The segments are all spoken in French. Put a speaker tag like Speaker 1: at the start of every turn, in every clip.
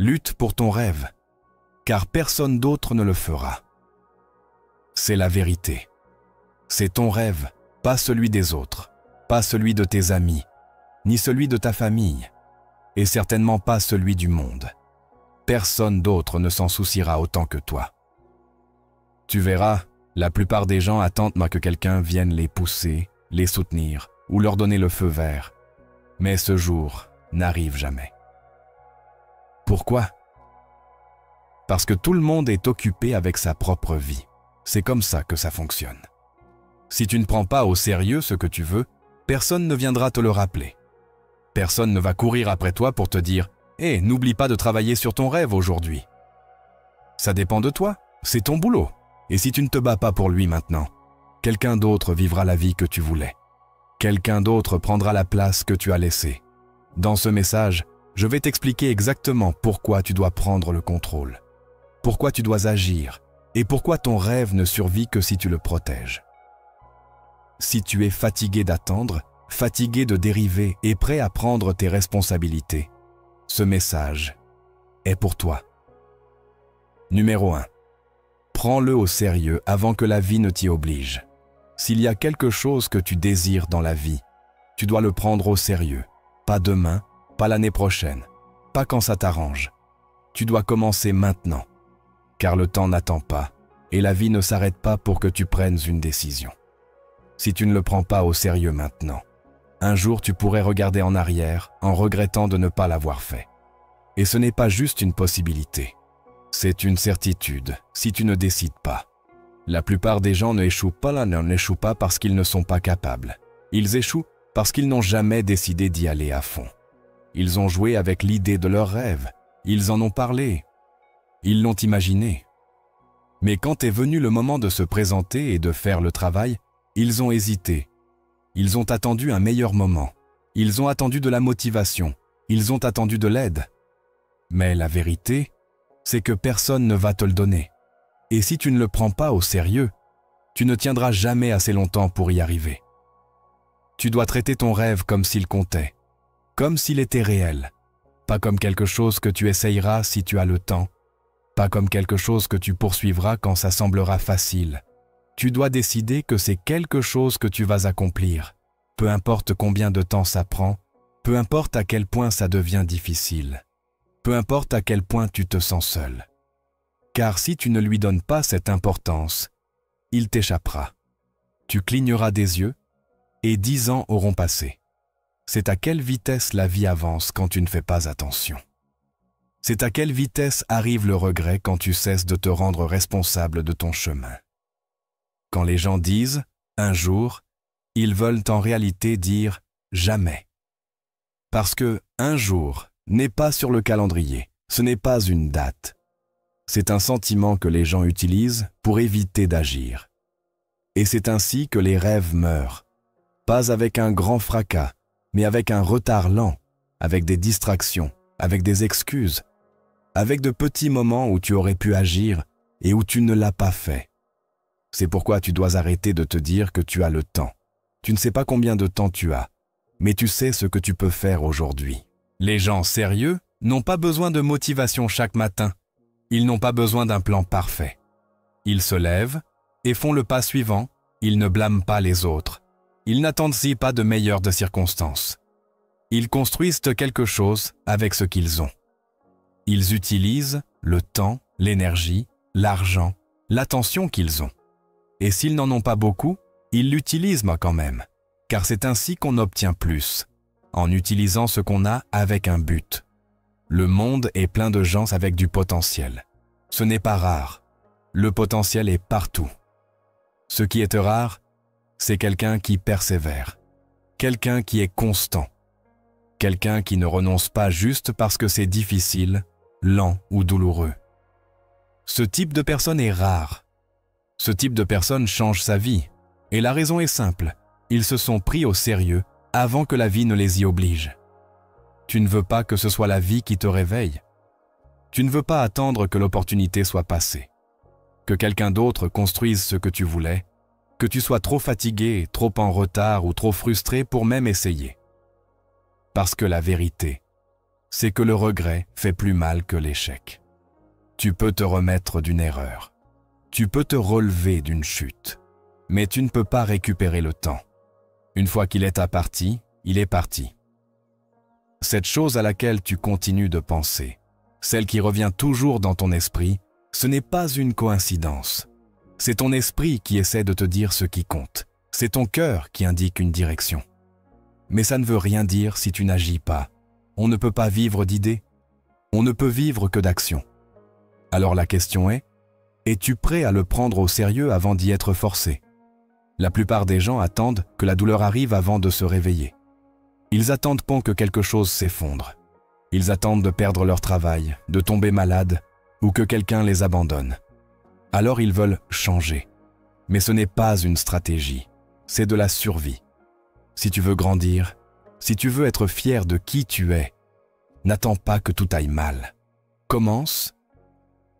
Speaker 1: Lutte pour ton rêve, car personne d'autre ne le fera. C'est la vérité. C'est ton rêve, pas celui des autres, pas celui de tes amis, ni celui de ta famille, et certainement pas celui du monde. Personne d'autre ne s'en souciera autant que toi. Tu verras, la plupart des gens attendent que quelqu'un vienne les pousser, les soutenir ou leur donner le feu vert. Mais ce jour n'arrive jamais. Pourquoi? Parce que tout le monde est occupé avec sa propre vie. C'est comme ça que ça fonctionne. Si tu ne prends pas au sérieux ce que tu veux, personne ne viendra te le rappeler. Personne ne va courir après toi pour te dire « Hé, n'oublie pas de travailler sur ton rêve aujourd'hui. » Ça dépend de toi, c'est ton boulot. Et si tu ne te bats pas pour lui maintenant, quelqu'un d'autre vivra la vie que tu voulais. Quelqu'un d'autre prendra la place que tu as laissée. Dans ce message, je vais t'expliquer exactement pourquoi tu dois prendre le contrôle, pourquoi tu dois agir et pourquoi ton rêve ne survit que si tu le protèges. Si tu es fatigué d'attendre, fatigué de dériver et prêt à prendre tes responsabilités, ce message est pour toi. Numéro 1. Prends-le au sérieux avant que la vie ne t'y oblige. S'il y a quelque chose que tu désires dans la vie, tu dois le prendre au sérieux. Pas demain, pas l'année prochaine, pas quand ça t'arrange. Tu dois commencer maintenant, car le temps n'attend pas et la vie ne s'arrête pas pour que tu prennes une décision. Si tu ne le prends pas au sérieux maintenant, un jour tu pourrais regarder en arrière en regrettant de ne pas l'avoir fait. Et ce n'est pas juste une possibilité. C'est une certitude si tu ne décides pas. La plupart des gens n'échouent pas parce qu'ils ne sont pas capables. Ils échouent parce qu'ils n'ont jamais décidé d'y aller à fond. Ils ont joué avec l'idée de leur rêve. Ils en ont parlé. Ils l'ont imaginé. Mais quand est venu le moment de se présenter et de faire le travail, ils ont hésité. Ils ont attendu un meilleur moment. Ils ont attendu de la motivation. Ils ont attendu de l'aide. Mais la vérité, c'est que personne ne va te le donner. Et si tu ne le prends pas au sérieux, tu ne tiendras jamais assez longtemps pour y arriver. Tu dois traiter ton rêve comme s'il comptait, comme s'il était réel, pas comme quelque chose que tu essayeras si tu as le temps, pas comme quelque chose que tu poursuivras quand ça semblera facile. Tu dois décider que c'est quelque chose que tu vas accomplir, peu importe combien de temps ça prend, peu importe à quel point ça devient difficile. Peu importe à quel point tu te sens seul. Car si tu ne lui donnes pas cette importance, il t'échappera. Tu cligneras des yeux et 10 ans auront passé. C'est à quelle vitesse la vie avance quand tu ne fais pas attention. C'est à quelle vitesse arrive le regret quand tu cesses de te rendre responsable de ton chemin. Quand les gens disent « un jour », ils veulent en réalité dire « jamais ». Parce que « un jour » n'est pas sur le calendrier, ce n'est pas une date. C'est un sentiment que les gens utilisent pour éviter d'agir. Et c'est ainsi que les rêves meurent, pas avec un grand fracas, mais avec un retard lent, avec des distractions, avec des excuses, avec de petits moments où tu aurais pu agir et où tu ne l'as pas fait. C'est pourquoi tu dois arrêter de te dire que tu as le temps. Tu ne sais pas combien de temps tu as, mais tu sais ce que tu peux faire aujourd'hui. Les gens sérieux n'ont pas besoin de motivation chaque matin. Ils n'ont pas besoin d'un plan parfait. Ils se lèvent et font le pas suivant. Ils ne blâment pas les autres. Ils n'attendent pas de meilleures de circonstances. Ils construisent quelque chose avec ce qu'ils ont. Ils utilisent le temps, l'énergie, l'argent, l'attention qu'ils ont. Et s'ils n'en ont pas beaucoup, ils l'utilisent quand même, car c'est ainsi qu'on obtient plus. En utilisant ce qu'on a avec un but. Le monde est plein de gens avec du potentiel. Ce n'est pas rare. Le potentiel est partout. Ce qui est rare, c'est quelqu'un qui persévère. Quelqu'un qui est constant. Quelqu'un qui ne renonce pas juste parce que c'est difficile, lent ou douloureux. Ce type de personne est rare. Ce type de personne change sa vie. Et la raison est simple. Ils se sont pris au sérieux avant que la vie ne les y oblige. Tu ne veux pas que ce soit la vie qui te réveille. Tu ne veux pas attendre que l'opportunité soit passée, que quelqu'un d'autre construise ce que tu voulais, que tu sois trop fatigué, trop en retard ou trop frustré pour même essayer. Parce que la vérité, c'est que le regret fait plus mal que l'échec. Tu peux te remettre d'une erreur. Tu peux te relever d'une chute. Mais tu ne peux pas récupérer le temps. Une fois qu'il est parti, il est parti. Cette chose à laquelle tu continues de penser, celle qui revient toujours dans ton esprit, ce n'est pas une coïncidence. C'est ton esprit qui essaie de te dire ce qui compte. C'est ton cœur qui indique une direction. Mais ça ne veut rien dire si tu n'agis pas. On ne peut pas vivre d'idées. On ne peut vivre que d'actions. Alors la question est, es-tu prêt à le prendre au sérieux avant d'y être forcé? La plupart des gens attendent que la douleur arrive avant de se réveiller. Ils attendent que quelque chose s'effondre. Ils attendent de perdre leur travail, de tomber malade ou que quelqu'un les abandonne. Alors ils veulent changer. Mais ce n'est pas une stratégie, c'est de la survie. Si tu veux grandir, si tu veux être fier de qui tu es, n'attends pas que tout aille mal. Commence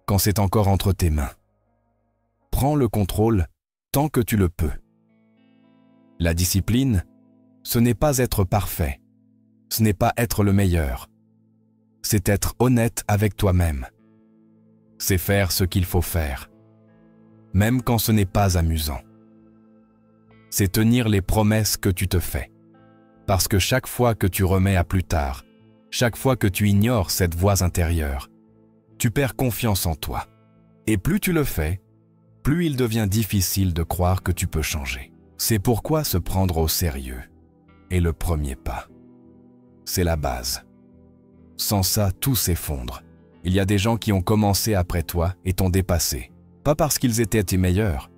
Speaker 1: quand c'est encore entre tes mains. Prends le contrôle tant que tu le peux. La discipline, ce n'est pas être parfait, ce n'est pas être le meilleur, c'est être honnête avec toi-même. C'est faire ce qu'il faut faire, même quand ce n'est pas amusant. C'est tenir les promesses que tu te fais. Parce que chaque fois que tu remets à plus tard, chaque fois que tu ignores cette voix intérieure, tu perds confiance en toi. Et plus tu le fais, plus il devient difficile de croire que tu peux changer. C'est pourquoi se prendre au sérieux est le premier pas. C'est la base. Sans ça, tout s'effondre. Il y a des gens qui ont commencé après toi et t'ont dépassé. Pas parce qu'ils étaient meilleurs,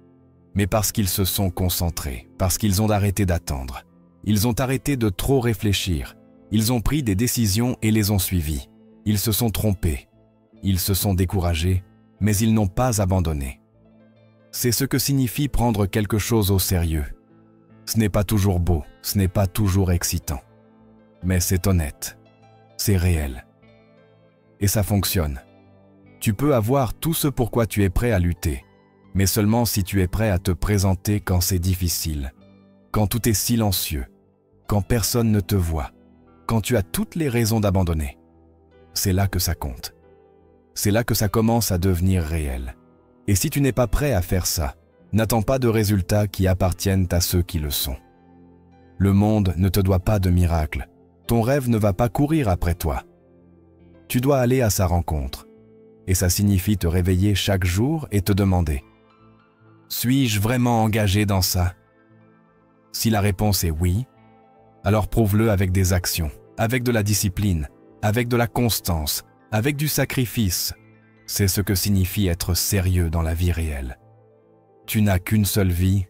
Speaker 1: mais parce qu'ils se sont concentrés, parce qu'ils ont arrêté d'attendre. Ils ont arrêté de trop réfléchir. Ils ont pris des décisions et les ont suivies. Ils se sont trompés. Ils se sont découragés, mais ils n'ont pas abandonné. C'est ce que signifie prendre quelque chose au sérieux. Ce n'est pas toujours beau, ce n'est pas toujours excitant. Mais c'est honnête, c'est réel. Et ça fonctionne. Tu peux avoir tout ce pourquoi tu es prêt à lutter, mais seulement si tu es prêt à te présenter quand c'est difficile, quand tout est silencieux, quand personne ne te voit, quand tu as toutes les raisons d'abandonner. C'est là que ça compte. C'est là que ça commence à devenir réel. Et si tu n'es pas prêt à faire ça, n'attends pas de résultats qui appartiennent à ceux qui le sont. Le monde ne te doit pas de miracle. Ton rêve ne va pas courir après toi. Tu dois aller à sa rencontre. Et ça signifie te réveiller chaque jour et te demander « Suis-je vraiment engagé dans ça ?» Si la réponse est oui, alors prouve-le avec des actions, avec de la discipline, avec de la constance, avec du sacrifice. C'est ce que signifie être sérieux dans la vie réelle. Tu n'as qu'une seule vie,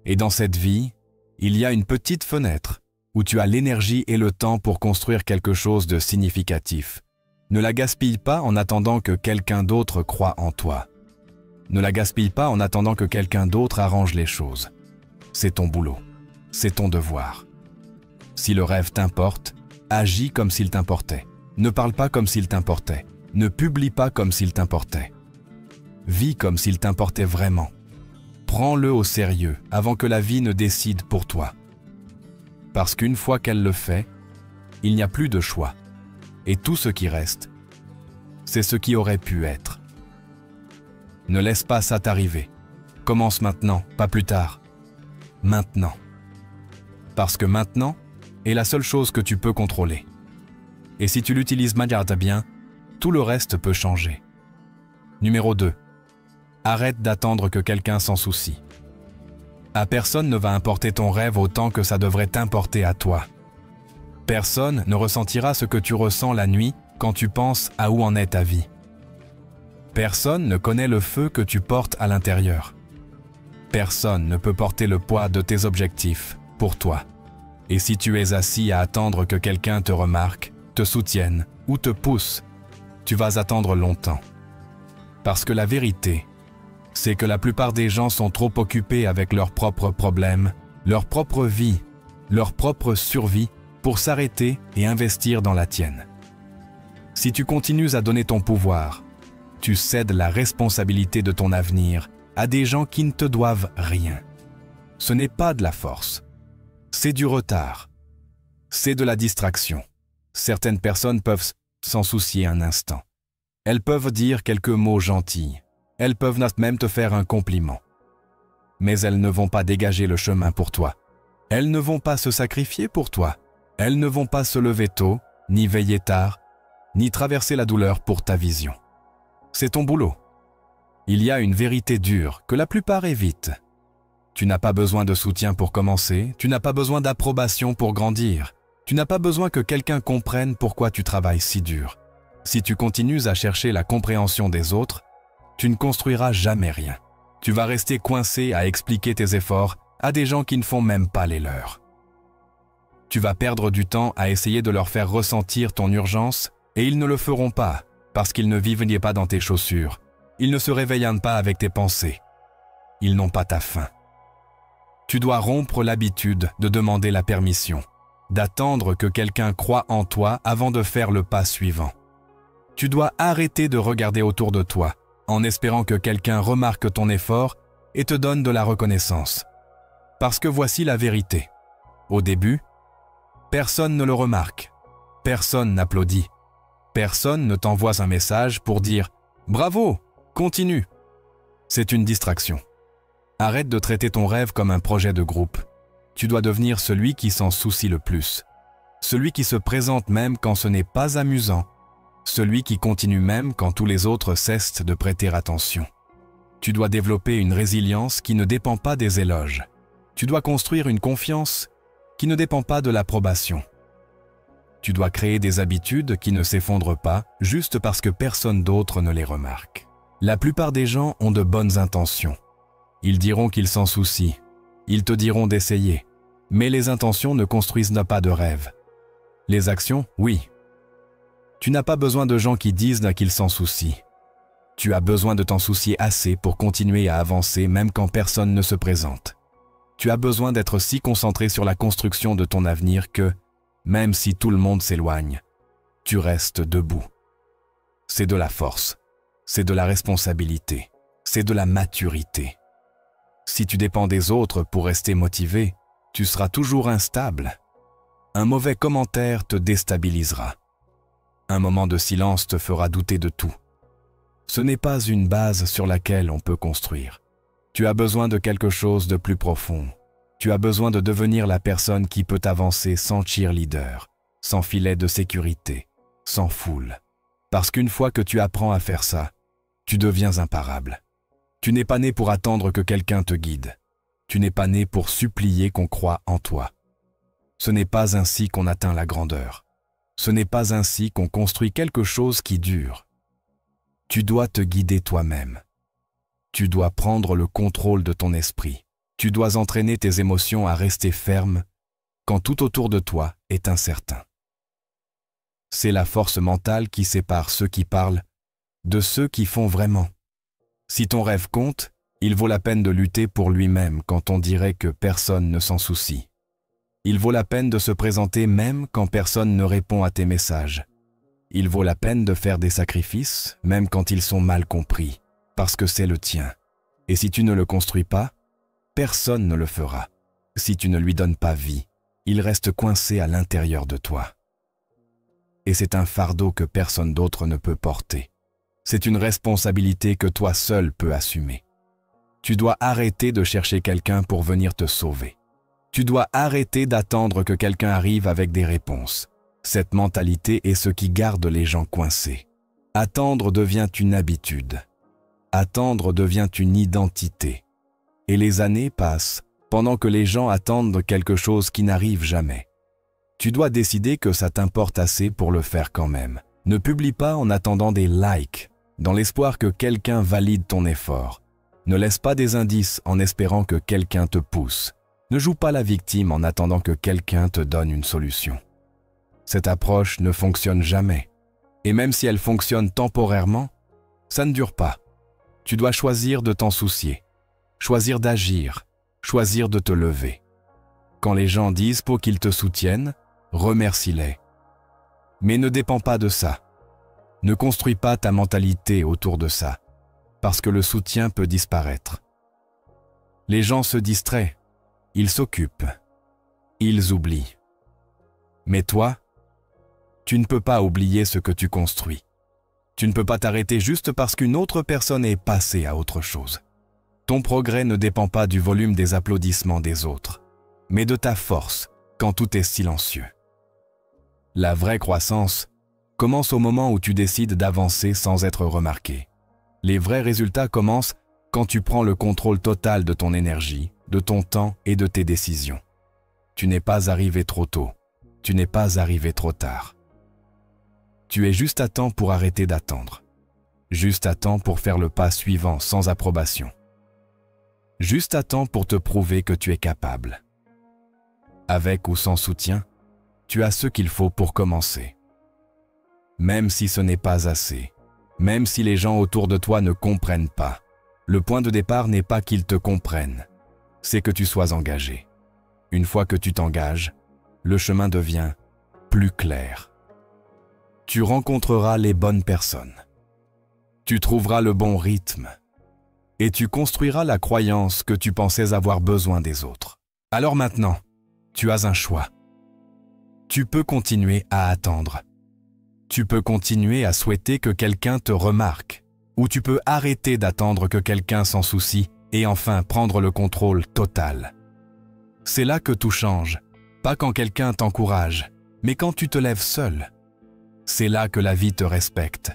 Speaker 1: et dans cette vie, il y a une petite fenêtre où tu as l'énergie et le temps pour construire quelque chose de significatif. Ne la gaspille pas en attendant que quelqu'un d'autre croie en toi. Ne la gaspille pas en attendant que quelqu'un d'autre arrange les choses. C'est ton boulot, c'est ton devoir. Si le rêve t'importe, agis comme s'il t'importait. Ne parle pas comme s'il t'importait. Ne publie pas comme s'il t'importait. Vis comme s'il t'importait vraiment. Prends-le au sérieux avant que la vie ne décide pour toi. Parce qu'une fois qu'elle le fait, il n'y a plus de choix. Et tout ce qui reste, c'est ce qui aurait pu être. Ne laisse pas ça t'arriver. Commence maintenant, pas plus tard. Maintenant. Parce que maintenant est la seule chose que tu peux contrôler. Et si tu l'utilises bien, tout le reste peut changer. Numéro 2. Arrête d'attendre que quelqu'un s'en soucie. À personne ne va importer ton rêve autant que ça devrait t'importer à toi. Personne ne ressentira ce que tu ressens la nuit quand tu penses à où en est ta vie. Personne ne connaît le feu que tu portes à l'intérieur. Personne ne peut porter le poids de tes objectifs pour toi. Et si tu es assis à attendre que quelqu'un te remarque, te soutienne ou te pousse, tu vas attendre longtemps. Parce que la vérité, c'est que la plupart des gens sont trop occupés avec leurs propres problèmes, leur propre vie, leur propre survie pour s'arrêter et investir dans la tienne. Si tu continues à donner ton pouvoir, tu cèdes la responsabilité de ton avenir à des gens qui ne te doivent rien. Ce n'est pas de la force, c'est du retard, c'est de la distraction. Certaines personnes peuvent s'en soucier un instant. Elles peuvent dire quelques mots gentils. Elles peuvent même te faire un compliment. Mais elles ne vont pas dégager le chemin pour toi. Elles ne vont pas se sacrifier pour toi. Elles ne vont pas se lever tôt, ni veiller tard, ni traverser la douleur pour ta vision. C'est ton boulot. Il y a une vérité dure que la plupart évitent. Tu n'as pas besoin de soutien pour commencer, tu n'as pas besoin d'approbation pour grandir, tu n'as pas besoin que quelqu'un comprenne pourquoi tu travailles si dur. Si tu continues à chercher la compréhension des autres, tu ne construiras jamais rien. Tu vas rester coincé à expliquer tes efforts à des gens qui ne font même pas les leurs. Tu vas perdre du temps à essayer de leur faire ressentir ton urgence et ils ne le feront pas parce qu'ils ne vivent pas dans tes chaussures. Ils ne se réveillent pas avec tes pensées. Ils n'ont pas ta faim. Tu dois rompre l'habitude de demander la permission, d'attendre que quelqu'un croie en toi avant de faire le pas suivant. Tu dois arrêter de regarder autour de toi en espérant que quelqu'un remarque ton effort et te donne de la reconnaissance. Parce que voici la vérité. Au début, personne ne le remarque, personne n'applaudit, personne ne t'envoie un message pour dire « Bravo, continue ». C'est une distraction. Arrête de traiter ton rêve comme un projet de groupe. Tu dois devenir celui qui s'en soucie le plus. Celui qui se présente même quand ce n'est pas amusant. Celui qui continue même quand tous les autres cessent de prêter attention. Tu dois développer une résilience qui ne dépend pas des éloges. Tu dois construire une confiance qui ne dépend pas de l'approbation. Tu dois créer des habitudes qui ne s'effondrent pas juste parce que personne d'autre ne les remarque. La plupart des gens ont de bonnes intentions. Ils diront qu'ils s'en soucient. Ils te diront d'essayer. Mais les intentions ne construisent pas de rêve. Les actions, oui. Tu n'as pas besoin de gens qui disent qu'ils s'en soucient. Tu as besoin de t'en soucier assez pour continuer à avancer même quand personne ne se présente. Tu as besoin d'être si concentré sur la construction de ton avenir que, même si tout le monde s'éloigne, tu restes debout. C'est de la force, c'est de la responsabilité, c'est de la maturité. Si tu dépends des autres pour rester motivé, tu seras toujours instable. Un mauvais commentaire te déstabilisera. Un moment de silence te fera douter de tout. Ce n'est pas une base sur laquelle on peut construire. Tu as besoin de quelque chose de plus profond. Tu as besoin de devenir la personne qui peut avancer sans cheerleader, sans filet de sécurité, sans foule. Parce qu'une fois que tu apprends à faire ça, tu deviens imparable. Tu n'es pas né pour attendre que quelqu'un te guide. Tu n'es pas né pour supplier qu'on croie en toi. Ce n'est pas ainsi qu'on atteint la grandeur. Ce n'est pas ainsi qu'on construit quelque chose qui dure. Tu dois te guider toi-même. Tu dois prendre le contrôle de ton esprit. Tu dois entraîner tes émotions à rester fermes quand tout autour de toi est incertain. C'est la force mentale qui sépare ceux qui parlent de ceux qui font vraiment. Si ton rêve compte, il vaut la peine de lutter pour lui-même quand on dirait que personne ne s'en soucie. Il vaut la peine de se présenter même quand personne ne répond à tes messages. Il vaut la peine de faire des sacrifices, même quand ils sont mal compris, parce que c'est le tien. Et si tu ne le construis pas, personne ne le fera. Si tu ne lui donnes pas vie, il reste coincé à l'intérieur de toi. Et c'est un fardeau que personne d'autre ne peut porter. C'est une responsabilité que toi seul peux assumer. Tu dois arrêter de chercher quelqu'un pour venir te sauver. Tu dois arrêter d'attendre que quelqu'un arrive avec des réponses. Cette mentalité est ce qui garde les gens coincés. Attendre devient une habitude. Attendre devient une identité. Et les années passent pendant que les gens attendent quelque chose qui n'arrive jamais. Tu dois décider que ça t'importe assez pour le faire quand même. Ne publie pas en attendant des likes, dans l'espoir que quelqu'un valide ton effort. Ne laisse pas des indices en espérant que quelqu'un te pousse. Ne joue pas la victime en attendant que quelqu'un te donne une solution. Cette approche ne fonctionne jamais. Et même si elle fonctionne temporairement, ça ne dure pas. Tu dois choisir de t'en soucier, choisir d'agir, choisir de te lever. Quand les gens disent pour qu'ils te soutiennent, remercie-les. Mais ne dépends pas de ça. Ne construis pas ta mentalité autour de ça, parce que le soutien peut disparaître. Les gens se distraient. Ils s'occupent, ils oublient. Mais toi, Tu ne peux pas oublier ce que tu construis. Tu ne peux pas t'arrêter juste parce qu'une autre personne est passée à autre chose. Ton progrès ne dépend pas du volume des applaudissements des autres, mais de ta force quand tout est silencieux. La vraie croissance commence au moment où tu décides d'avancer sans être remarqué. Les vrais résultats commencent quand tu prends le contrôle total de ton énergie, de ton temps et de tes décisions. Tu n'es pas arrivé trop tôt, tu n'es pas arrivé trop tard. Tu es juste à temps pour arrêter d'attendre. Juste à temps pour faire le pas suivant sans approbation. Juste à temps pour te prouver que tu es capable. Avec ou sans soutien, tu as ce qu'il faut pour commencer. Même si ce n'est pas assez, même si les gens autour de toi ne comprennent pas, le point de départ n'est pas qu'ils te comprennent, c'est que tu sois engagé. Une fois que tu t'engages, le chemin devient plus clair. Tu rencontreras les bonnes personnes. Tu trouveras le bon rythme. Et tu construiras la croyance que tu pensais avoir besoin des autres. Alors maintenant, tu as un choix. Tu peux continuer à attendre. Tu peux continuer à souhaiter que quelqu'un te remarque. Ou tu peux arrêter d'attendre que quelqu'un s'en soucie et enfin prendre le contrôle total. C'est là que tout change. Pas quand quelqu'un t'encourage, mais quand tu te lèves seul. C'est là que la vie te respecte.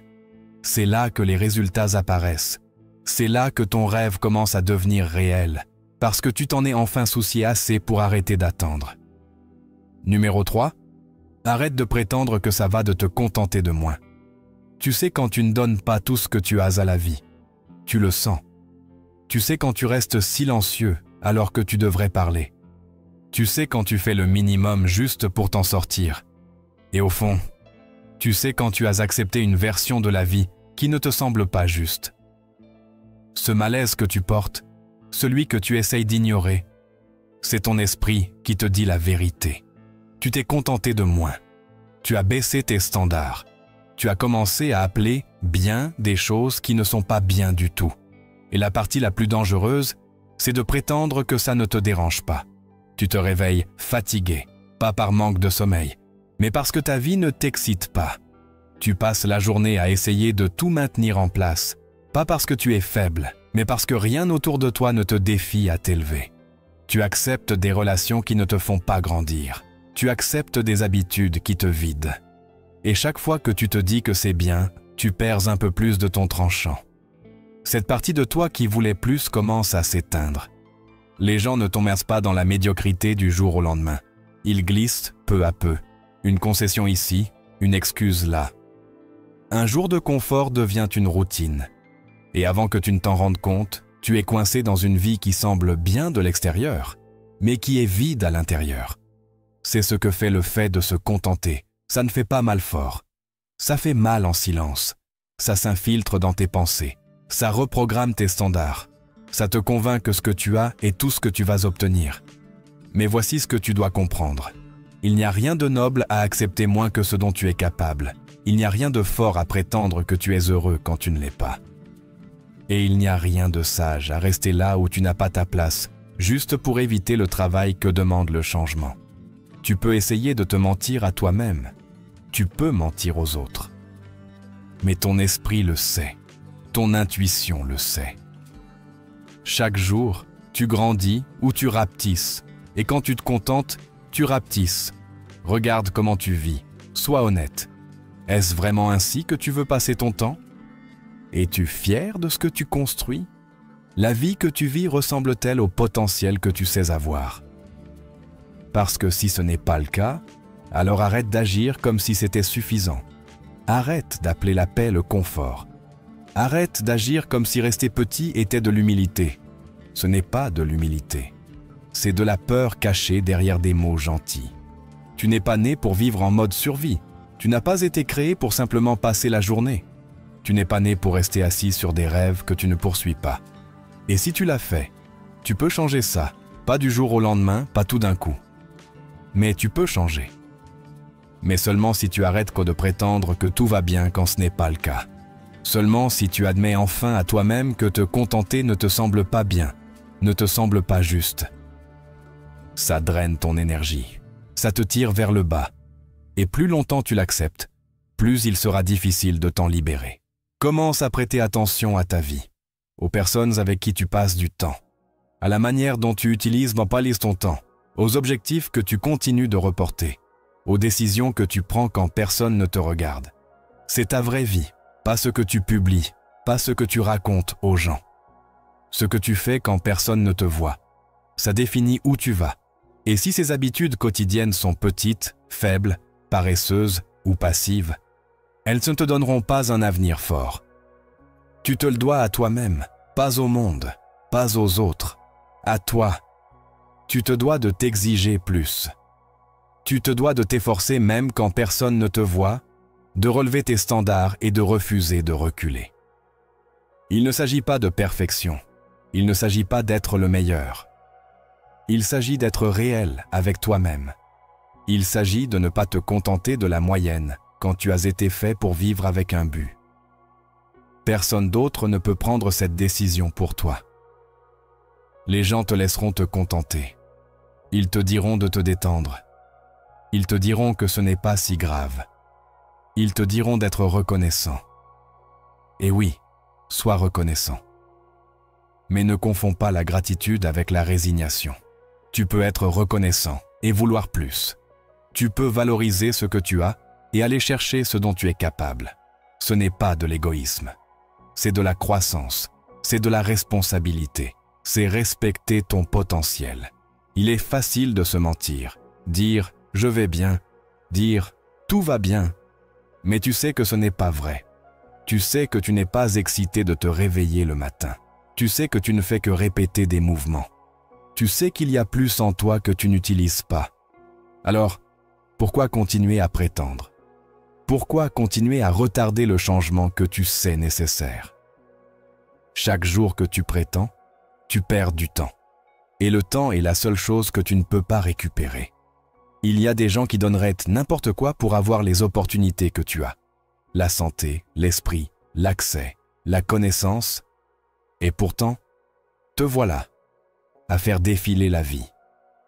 Speaker 1: C'est là que les résultats apparaissent. C'est là que ton rêve commence à devenir réel, parce que tu t'en es enfin soucié assez pour arrêter d'attendre. Numéro 3. Arrête de prétendre que ça va de te contenter de moins. Tu sais quand tu ne donnes pas tout ce que tu as à la vie. Tu le sens. Tu sais quand tu restes silencieux alors que tu devrais parler. Tu sais quand tu fais le minimum juste pour t'en sortir. Et au fond, tu sais quand tu as accepté une version de la vie qui ne te semble pas juste. Ce malaise que tu portes, celui que tu essayes d'ignorer, c'est ton esprit qui te dit la vérité. Tu t'es contenté de moins. Tu as baissé tes standards. Tu as commencé à appeler bien des choses qui ne sont pas bien du tout. Et la partie la plus dangereuse, c'est de prétendre que ça ne te dérange pas. Tu te réveilles fatigué, pas par manque de sommeil, mais parce que ta vie ne t'excite pas. Tu passes la journée à essayer de tout maintenir en place, pas parce que tu es faible, mais parce que rien autour de toi ne te défie à t'élever. Tu acceptes des relations qui ne te font pas grandir. Tu acceptes des habitudes qui te vident. Et chaque fois que tu te dis que c'est bien, tu perds un peu plus de ton tranchant. Cette partie de toi qui voulait plus commence à s'éteindre. Les gens ne tombent pas dans la médiocrité du jour au lendemain. Ils glissent peu à peu. Une concession ici, une excuse là. Un jour de confort devient une routine. Et avant que tu ne t'en rendes compte, tu es coincé dans une vie qui semble bien de l'extérieur, mais qui est vide à l'intérieur. C'est ce que fait le fait de se contenter. Ça ne fait pas mal fort. Ça fait mal en silence. Ça s'infiltre dans tes pensées. Ça reprogramme tes standards. Ça te convainc que ce que tu as est tout ce que tu vas obtenir. Mais voici ce que tu dois comprendre. Il n'y a rien de noble à accepter moins que ce dont tu es capable. Il n'y a rien de fort à prétendre que tu es heureux quand tu ne l'es pas. Et il n'y a rien de sage à rester là où tu n'as pas ta place, juste pour éviter le travail que demande le changement. Tu peux essayer de te mentir à toi-même. Tu peux mentir aux autres. Mais ton esprit le sait. Ton intuition le sait. Chaque jour, tu grandis ou tu rapetisses. Et quand tu te contentes, tu rapetisses. Regarde comment tu vis. Sois honnête. Est-ce vraiment ainsi que tu veux passer ton temps? Es-tu fier de ce que tu construis? La vie que tu vis ressemble-t-elle au potentiel que tu sais avoir? Parce que si ce n'est pas le cas, alors arrête d'agir comme si c'était suffisant. Arrête d'appeler la paix le confort. Arrête d'agir comme si rester petit était de l'humilité. Ce n'est pas de l'humilité. C'est de la peur cachée derrière des mots gentils. Tu n'es pas né pour vivre en mode survie. Tu n'as pas été créé pour simplement passer la journée. Tu n'es pas né pour rester assis sur des rêves que tu ne poursuis pas. Et si tu l'as fait, tu peux changer ça. Pas du jour au lendemain, pas tout d'un coup. Mais tu peux changer. Mais seulement si tu arrêtes de prétendre que tout va bien quand ce n'est pas le cas. Seulement si tu admets enfin à toi-même que te contenter ne te semble pas bien, ne te semble pas juste. Ça draine ton énergie, ça te tire vers le bas. Et plus longtemps tu l'acceptes, plus il sera difficile de t'en libérer. Commence à prêter attention à ta vie, aux personnes avec qui tu passes du temps, à la manière dont tu utilises ton temps, aux objectifs que tu continues de reporter, aux décisions que tu prends quand personne ne te regarde. C'est ta vraie vie, pas ce que tu publies, pas ce que tu racontes aux gens. Ce que tu fais quand personne ne te voit, ça définit où tu vas. Et si ces habitudes quotidiennes sont petites, faibles, paresseuses ou passives, elles ne te donneront pas un avenir fort. Tu te le dois à toi-même, pas au monde, pas aux autres, à toi. Tu te dois de t'exiger plus. Tu te dois de t'efforcer même quand personne ne te voit, de relever tes standards et de refuser de reculer. Il ne s'agit pas de perfection, il ne s'agit pas d'être le meilleur. Il s'agit d'être réel avec toi-même. Il s'agit de ne pas te contenter de la moyenne quand tu as été fait pour vivre avec un but. Personne d'autre ne peut prendre cette décision pour toi. Les gens te laisseront te contenter. Ils te diront de te détendre. Ils te diront que ce n'est pas si grave. Ils te diront d'être reconnaissant. Et oui, sois reconnaissant. Mais ne confonds pas la gratitude avec la résignation. Tu peux être reconnaissant et vouloir plus. Tu peux valoriser ce que tu as et aller chercher ce dont tu es capable. Ce n'est pas de l'égoïsme. C'est de la croissance. C'est de la responsabilité. C'est respecter ton potentiel. Il est facile de se mentir, dire « je vais bien », dire « tout va bien ». Mais tu sais que ce n'est pas vrai. Tu sais que tu n'es pas excité de te réveiller le matin. Tu sais que tu ne fais que répéter des mouvements. Tu sais qu'il y a plus en toi que tu n'utilises pas. Alors, pourquoi continuer à prétendre? Pourquoi continuer à retarder le changement que tu sais nécessaire? Chaque jour que tu prétends, tu perds du temps. Et le temps est la seule chose que tu ne peux pas récupérer. Il y a des gens qui donneraient n'importe quoi pour avoir les opportunités que tu as. La santé, l'esprit, l'accès, la connaissance. Et pourtant, te voilà, à faire défiler la vie,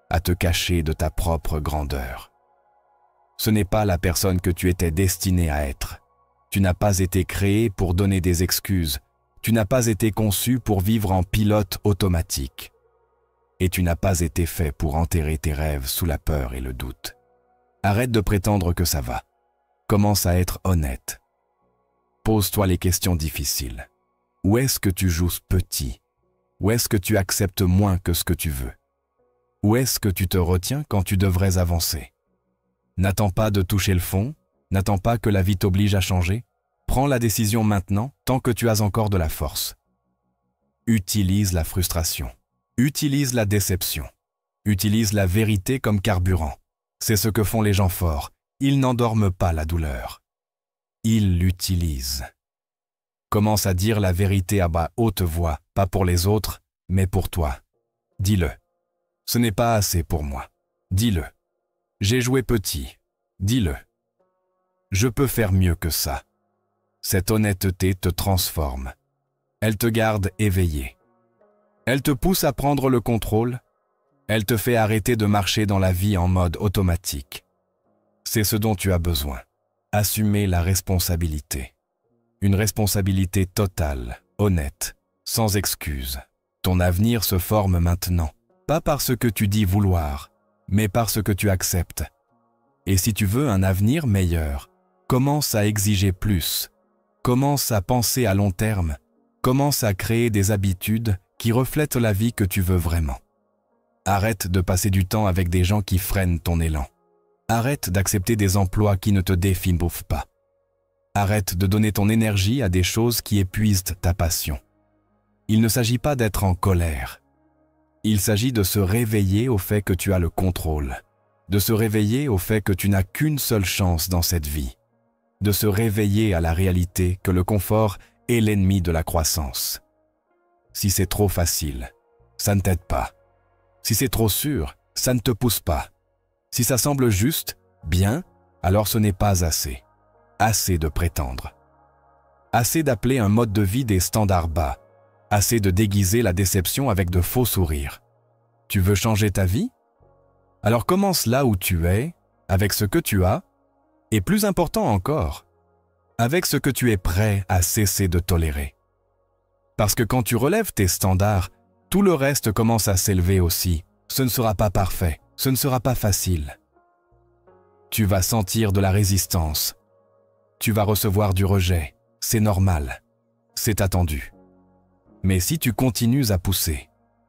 Speaker 1: à te cacher de ta propre grandeur. Ce n'est pas la personne que tu étais destiné à être. Tu n'as pas été créé pour donner des excuses. Tu n'as pas été conçu pour vivre en pilote automatique. Et tu n'as pas été fait pour enterrer tes rêves sous la peur et le doute. Arrête de prétendre que ça va. Commence à être honnête. Pose-toi les questions difficiles. Où est-ce que tu joues petit? Où est-ce que tu acceptes moins que ce que tu veux? Où est-ce que tu te retiens quand tu devrais avancer? N'attends pas de toucher le fond, n'attends pas que la vie t'oblige à changer. Prends la décision maintenant, tant que tu as encore de la force. Utilise la frustration. Utilise la déception. Utilise la vérité comme carburant. C'est ce que font les gens forts. Ils n'endorment pas la douleur. Ils l'utilisent. Commence à dire la vérité à haute voix, pas pour les autres, mais pour toi. Dis-le. Ce n'est pas assez pour moi. Dis-le. J'ai joué petit. Dis-le. Je peux faire mieux que ça. Cette honnêteté te transforme. Elle te garde éveillé. Elle te pousse à prendre le contrôle. Elle te fait arrêter de marcher dans la vie en mode automatique. C'est ce dont tu as besoin. Assumer la responsabilité. Une responsabilité totale, honnête, sans excuse. Ton avenir se forme maintenant, pas par ce que tu dis vouloir, mais par ce que tu acceptes. Et si tu veux un avenir meilleur, commence à exiger plus. Commence à penser à long terme. Commence à créer des habitudes qui reflètent la vie que tu veux vraiment. Arrête de passer du temps avec des gens qui freinent ton élan. Arrête d'accepter des emplois qui ne te définissent pas. Arrête de donner ton énergie à des choses qui épuisent ta passion. Il ne s'agit pas d'être en colère. Il s'agit de se réveiller au fait que tu as le contrôle, de se réveiller au fait que tu n'as qu'une seule chance dans cette vie, de se réveiller à la réalité que le confort est l'ennemi de la croissance. Si c'est trop facile, ça ne t'aide pas. Si c'est trop sûr, ça ne te pousse pas. Si ça semble juste, bien, alors ce n'est pas assez. Assez de prétendre. Assez d'appeler un mode de vie des standards bas. Assez de déguiser la déception avec de faux sourires. Tu veux changer ta vie? Alors commence là où tu es, avec ce que tu as, Et plus important encore, avec ce que tu es prêt à cesser de tolérer. Parce que quand tu relèves tes standards, tout le reste commence à s'élever aussi. Ce ne sera pas parfait, ce ne sera pas facile. Tu vas sentir de la résistance. Tu vas recevoir du rejet. C'est normal. C'est attendu. Mais si tu continues à pousser,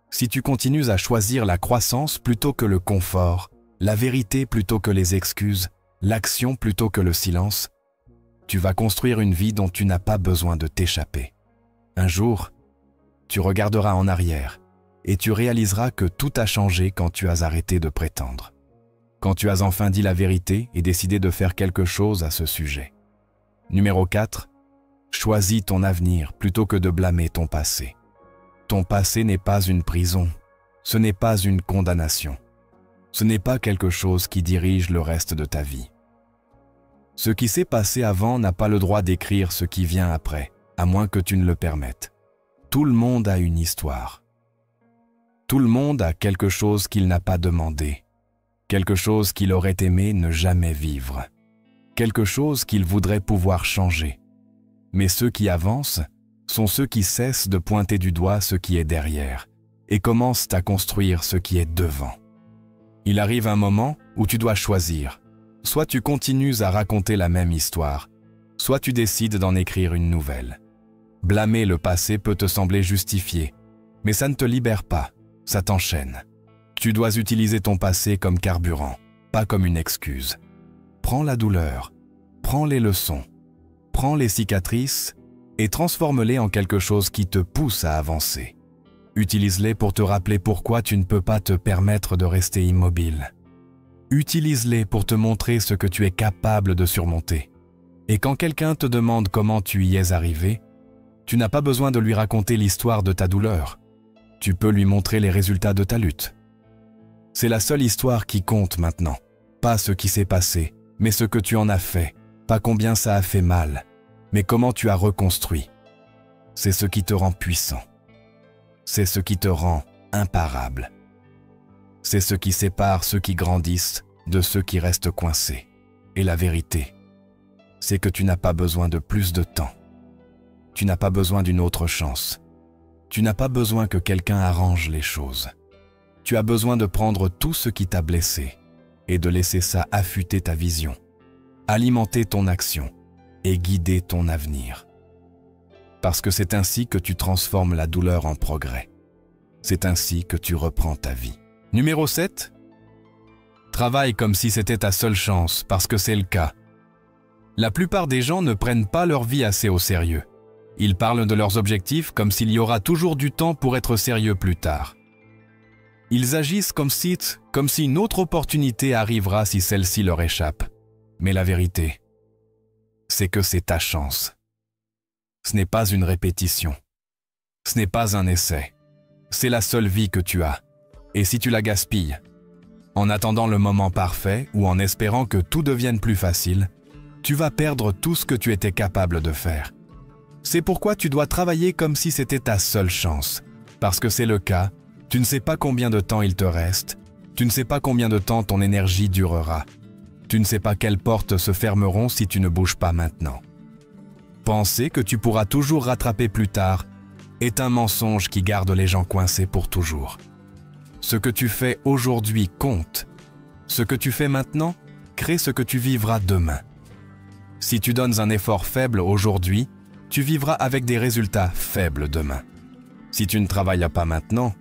Speaker 1: si tu continues à choisir la croissance plutôt que le confort, la vérité plutôt que les excuses, l'action plutôt que le silence, tu vas construire une vie dont tu n'as pas besoin de t'échapper. Un jour, tu regarderas en arrière et tu réaliseras que tout a changé quand tu as arrêté de prétendre. Quand tu as enfin dit la vérité et décidé de faire quelque chose à ce sujet. Numéro 4. Choisis ton avenir plutôt que de blâmer ton passé. Ton passé n'est pas une prison, ce n'est pas une condamnation. Ce n'est pas quelque chose qui dirige le reste de ta vie. Ce qui s'est passé avant n'a pas le droit d'écrire ce qui vient après, à moins que tu ne le permettes. Tout le monde a une histoire. Tout le monde a quelque chose qu'il n'a pas demandé, quelque chose qu'il aurait aimé ne jamais vivre, quelque chose qu'il voudrait pouvoir changer. Mais ceux qui avancent sont ceux qui cessent de pointer du doigt ce qui est derrière et commencent à construire ce qui est devant. Il arrive un moment où tu dois choisir. Soit tu continues à raconter la même histoire, soit tu décides d'en écrire une nouvelle. Blâmer le passé peut te sembler justifié, mais ça ne te libère pas, ça t'enchaîne. Tu dois utiliser ton passé comme carburant, pas comme une excuse. Prends la douleur, prends les leçons, prends les cicatrices et transforme-les en quelque chose qui te pousse à avancer. Utilise-les pour te rappeler pourquoi tu ne peux pas te permettre de rester immobile. Utilise-les pour te montrer ce que tu es capable de surmonter. Et quand quelqu'un te demande comment tu y es arrivé, tu n'as pas besoin de lui raconter l'histoire de ta douleur. Tu peux lui montrer les résultats de ta lutte. C'est la seule histoire qui compte maintenant. Pas ce qui s'est passé, mais ce que tu en as fait. Pas combien ça a fait mal, mais comment tu as reconstruit. C'est ce qui te rend puissant. C'est ce qui te rend imparable. C'est ce qui sépare ceux qui grandissent de ceux qui restent coincés. Et la vérité, c'est que tu n'as pas besoin de plus de temps. Tu n'as pas besoin d'une autre chance. Tu n'as pas besoin que quelqu'un arrange les choses. Tu as besoin de prendre tout ce qui t'a blessé et de laisser ça affûter ta vision, alimenter ton action et guider ton avenir. Parce que c'est ainsi que tu transformes la douleur en progrès. C'est ainsi que tu reprends ta vie. Numéro 7. Travaille comme si c'était ta seule chance, parce que c'est le cas. La plupart des gens ne prennent pas leur vie assez au sérieux. Ils parlent de leurs objectifs comme s'il y aura toujours du temps pour être sérieux plus tard. Ils agissent comme si une autre opportunité arrivera si celle-ci leur échappe. Mais la vérité, c'est que c'est ta chance. Ce n'est pas une répétition. Ce n'est pas un essai. C'est la seule vie que tu as. Et si tu la gaspilles, en attendant le moment parfait ou en espérant que tout devienne plus facile, tu vas perdre tout ce que tu étais capable de faire. C'est pourquoi tu dois travailler comme si c'était ta seule chance. Parce que c'est le cas, tu ne sais pas combien de temps il te reste, tu ne sais pas combien de temps ton énergie durera. Tu ne sais pas quelles portes se fermeront si tu ne bouges pas maintenant. Penser que tu pourras toujours rattraper plus tard est un mensonge qui garde les gens coincés pour toujours. Ce que tu fais aujourd'hui compte. Ce que tu fais maintenant crée ce que tu vivras demain. Si tu donnes un effort faible aujourd'hui, tu vivras avec des résultats faibles demain. Si tu ne travailles pas maintenant,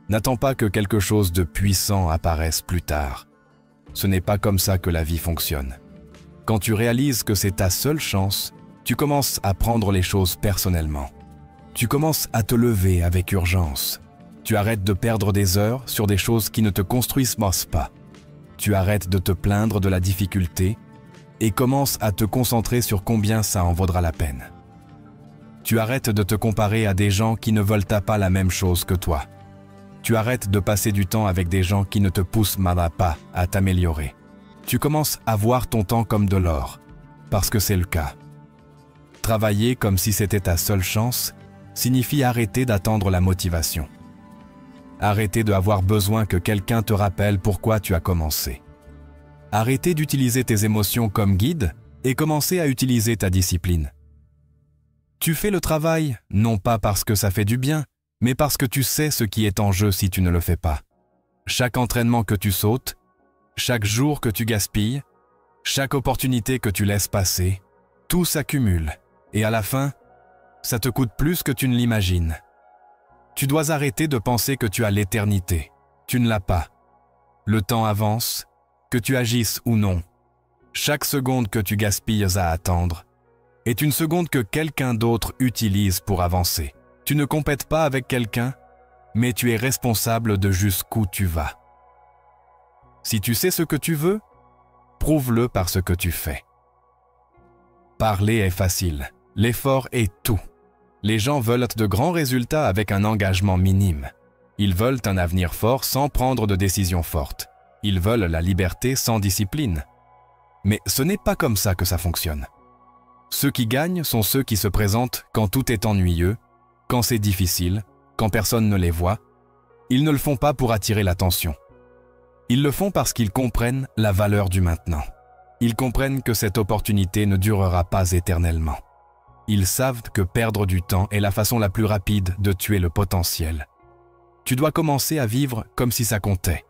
Speaker 1: n'attends pas que quelque chose de puissant apparaisse plus tard. Ce n'est pas comme ça que la vie fonctionne. Quand tu réalises que c'est ta seule chance, tu commences à prendre les choses personnellement. Tu commences à te lever avec urgence. Tu arrêtes de perdre des heures sur des choses qui ne te construisent pas. Tu arrêtes de te plaindre de la difficulté et commences à te concentrer sur combien ça en vaudra la peine. Tu arrêtes de te comparer à des gens qui ne veulent pas la même chose que toi. Tu arrêtes de passer du temps avec des gens qui ne te poussent pas à t'améliorer. Tu commences à voir ton temps comme de l'or, parce que c'est le cas. Travailler comme si c'était ta seule chance signifie arrêter d'attendre la motivation. Arrêter d'avoir besoin que quelqu'un te rappelle pourquoi tu as commencé. Arrêter d'utiliser tes émotions comme guide et commencer à utiliser ta discipline. Tu fais le travail, non pas parce que ça fait du bien, mais parce que tu sais ce qui est en jeu si tu ne le fais pas. Chaque entraînement que tu sautes, chaque jour que tu gaspilles, chaque opportunité que tu laisses passer, tout s'accumule. Et à la fin, ça te coûte plus que tu ne l'imagines. Tu dois arrêter de penser que tu as l'éternité. Tu ne l'as pas. Le temps avance, que tu agisses ou non. Chaque seconde que tu gaspilles à attendre est une seconde que quelqu'un d'autre utilise pour avancer. Tu ne compètes pas avec quelqu'un, mais tu es responsable de jusqu'où tu vas. Si tu sais ce que tu veux, prouve-le par ce que tu fais. Parler est facile, l'effort est tout. Les gens veulent de grands résultats avec un engagement minime. Ils veulent un avenir fort sans prendre de décisions fortes. Ils veulent la liberté sans discipline. Mais ce n'est pas comme ça que ça fonctionne. Ceux qui gagnent sont ceux qui se présentent quand tout est ennuyeux, quand c'est difficile, quand personne ne les voit. Ils ne le font pas pour attirer l'attention. Ils le font parce qu'ils comprennent la valeur du maintenant. Ils comprennent que cette opportunité ne durera pas éternellement. Ils savent que perdre du temps est la façon la plus rapide de tuer le potentiel. Tu dois commencer à vivre comme si ça comptait.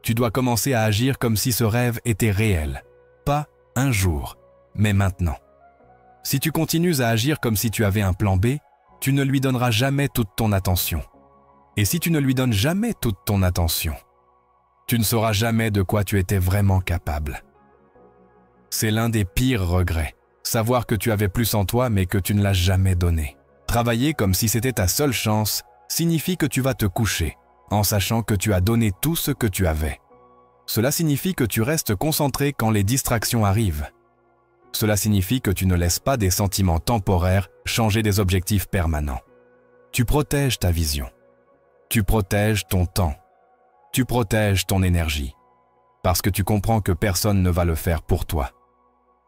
Speaker 1: Tu dois commencer à agir comme si ce rêve était réel. Pas un jour, mais maintenant. Si tu continues à agir comme si tu avais un plan B, tu ne lui donneras jamais toute ton attention. Et si tu ne lui donnes jamais toute ton attention, tu ne sauras jamais de quoi tu étais vraiment capable. C'est l'un des pires regrets, savoir que tu avais plus en toi mais que tu ne l'as jamais donné. Travailler comme si c'était ta seule chance signifie que tu vas te coucher, en sachant que tu as donné tout ce que tu avais. Cela signifie que tu restes concentré quand les distractions arrivent. Cela signifie que tu ne laisses pas des sentiments temporaires changer des objectifs permanents. Tu protèges ta vision. Tu protèges ton temps. Tu protèges ton énergie. Parce que tu comprends que personne ne va le faire pour toi.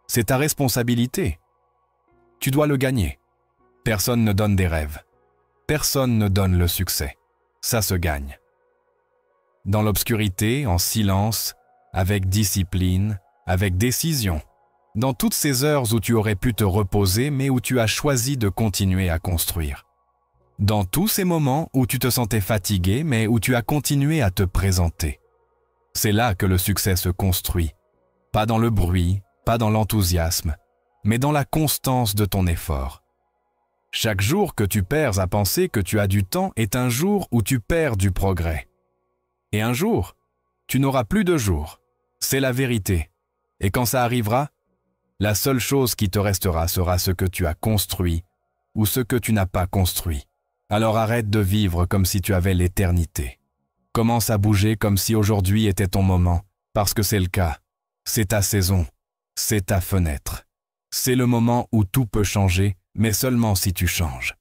Speaker 1: C'est ta responsabilité. Tu dois le gagner. Personne ne donne des rêves. Personne ne donne le succès. Ça se gagne. Dans l'obscurité, en silence, avec discipline, avec décision. Dans toutes ces heures où tu aurais pu te reposer, mais où tu as choisi de continuer à construire. Dans tous ces moments où tu te sentais fatigué, mais où tu as continué à te présenter. C'est là que le succès se construit. Pas dans le bruit, pas dans l'enthousiasme, mais dans la constance de ton effort. Chaque jour que tu perds à penser que tu as du temps est un jour où tu perds du progrès. Et un jour, tu n'auras plus de jours. C'est la vérité. Et quand ça arrivera, la seule chose qui te restera sera ce que tu as construit ou ce que tu n'as pas construit. Alors arrête de vivre comme si tu avais l'éternité. Commence à bouger comme si aujourd'hui était ton moment, parce que c'est le cas. C'est ta saison, c'est ta fenêtre. C'est le moment où tout peut changer, mais seulement si tu changes.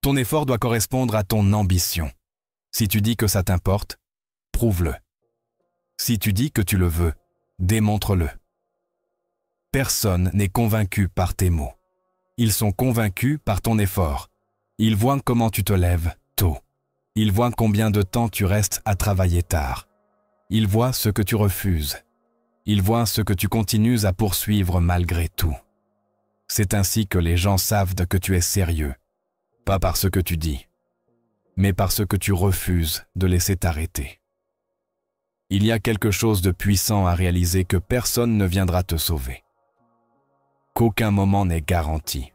Speaker 1: Ton effort doit correspondre à ton ambition. Si tu dis que ça t'importe, prouve-le. Si tu dis que tu le veux, démontre-le. Personne n'est convaincu par tes mots. Ils sont convaincus par ton effort. Ils voient comment tu te lèves tôt. Ils voient combien de temps tu restes à travailler tard. Ils voient ce que tu refuses. Ils voient ce que tu continues à poursuivre malgré tout. C'est ainsi que les gens savent que tu es sérieux, pas par ce que tu dis, mais par ce que tu refuses de laisser t'arrêter. Il y a quelque chose de puissant à réaliser que personne ne viendra te sauver. Qu'aucun moment n'est garanti.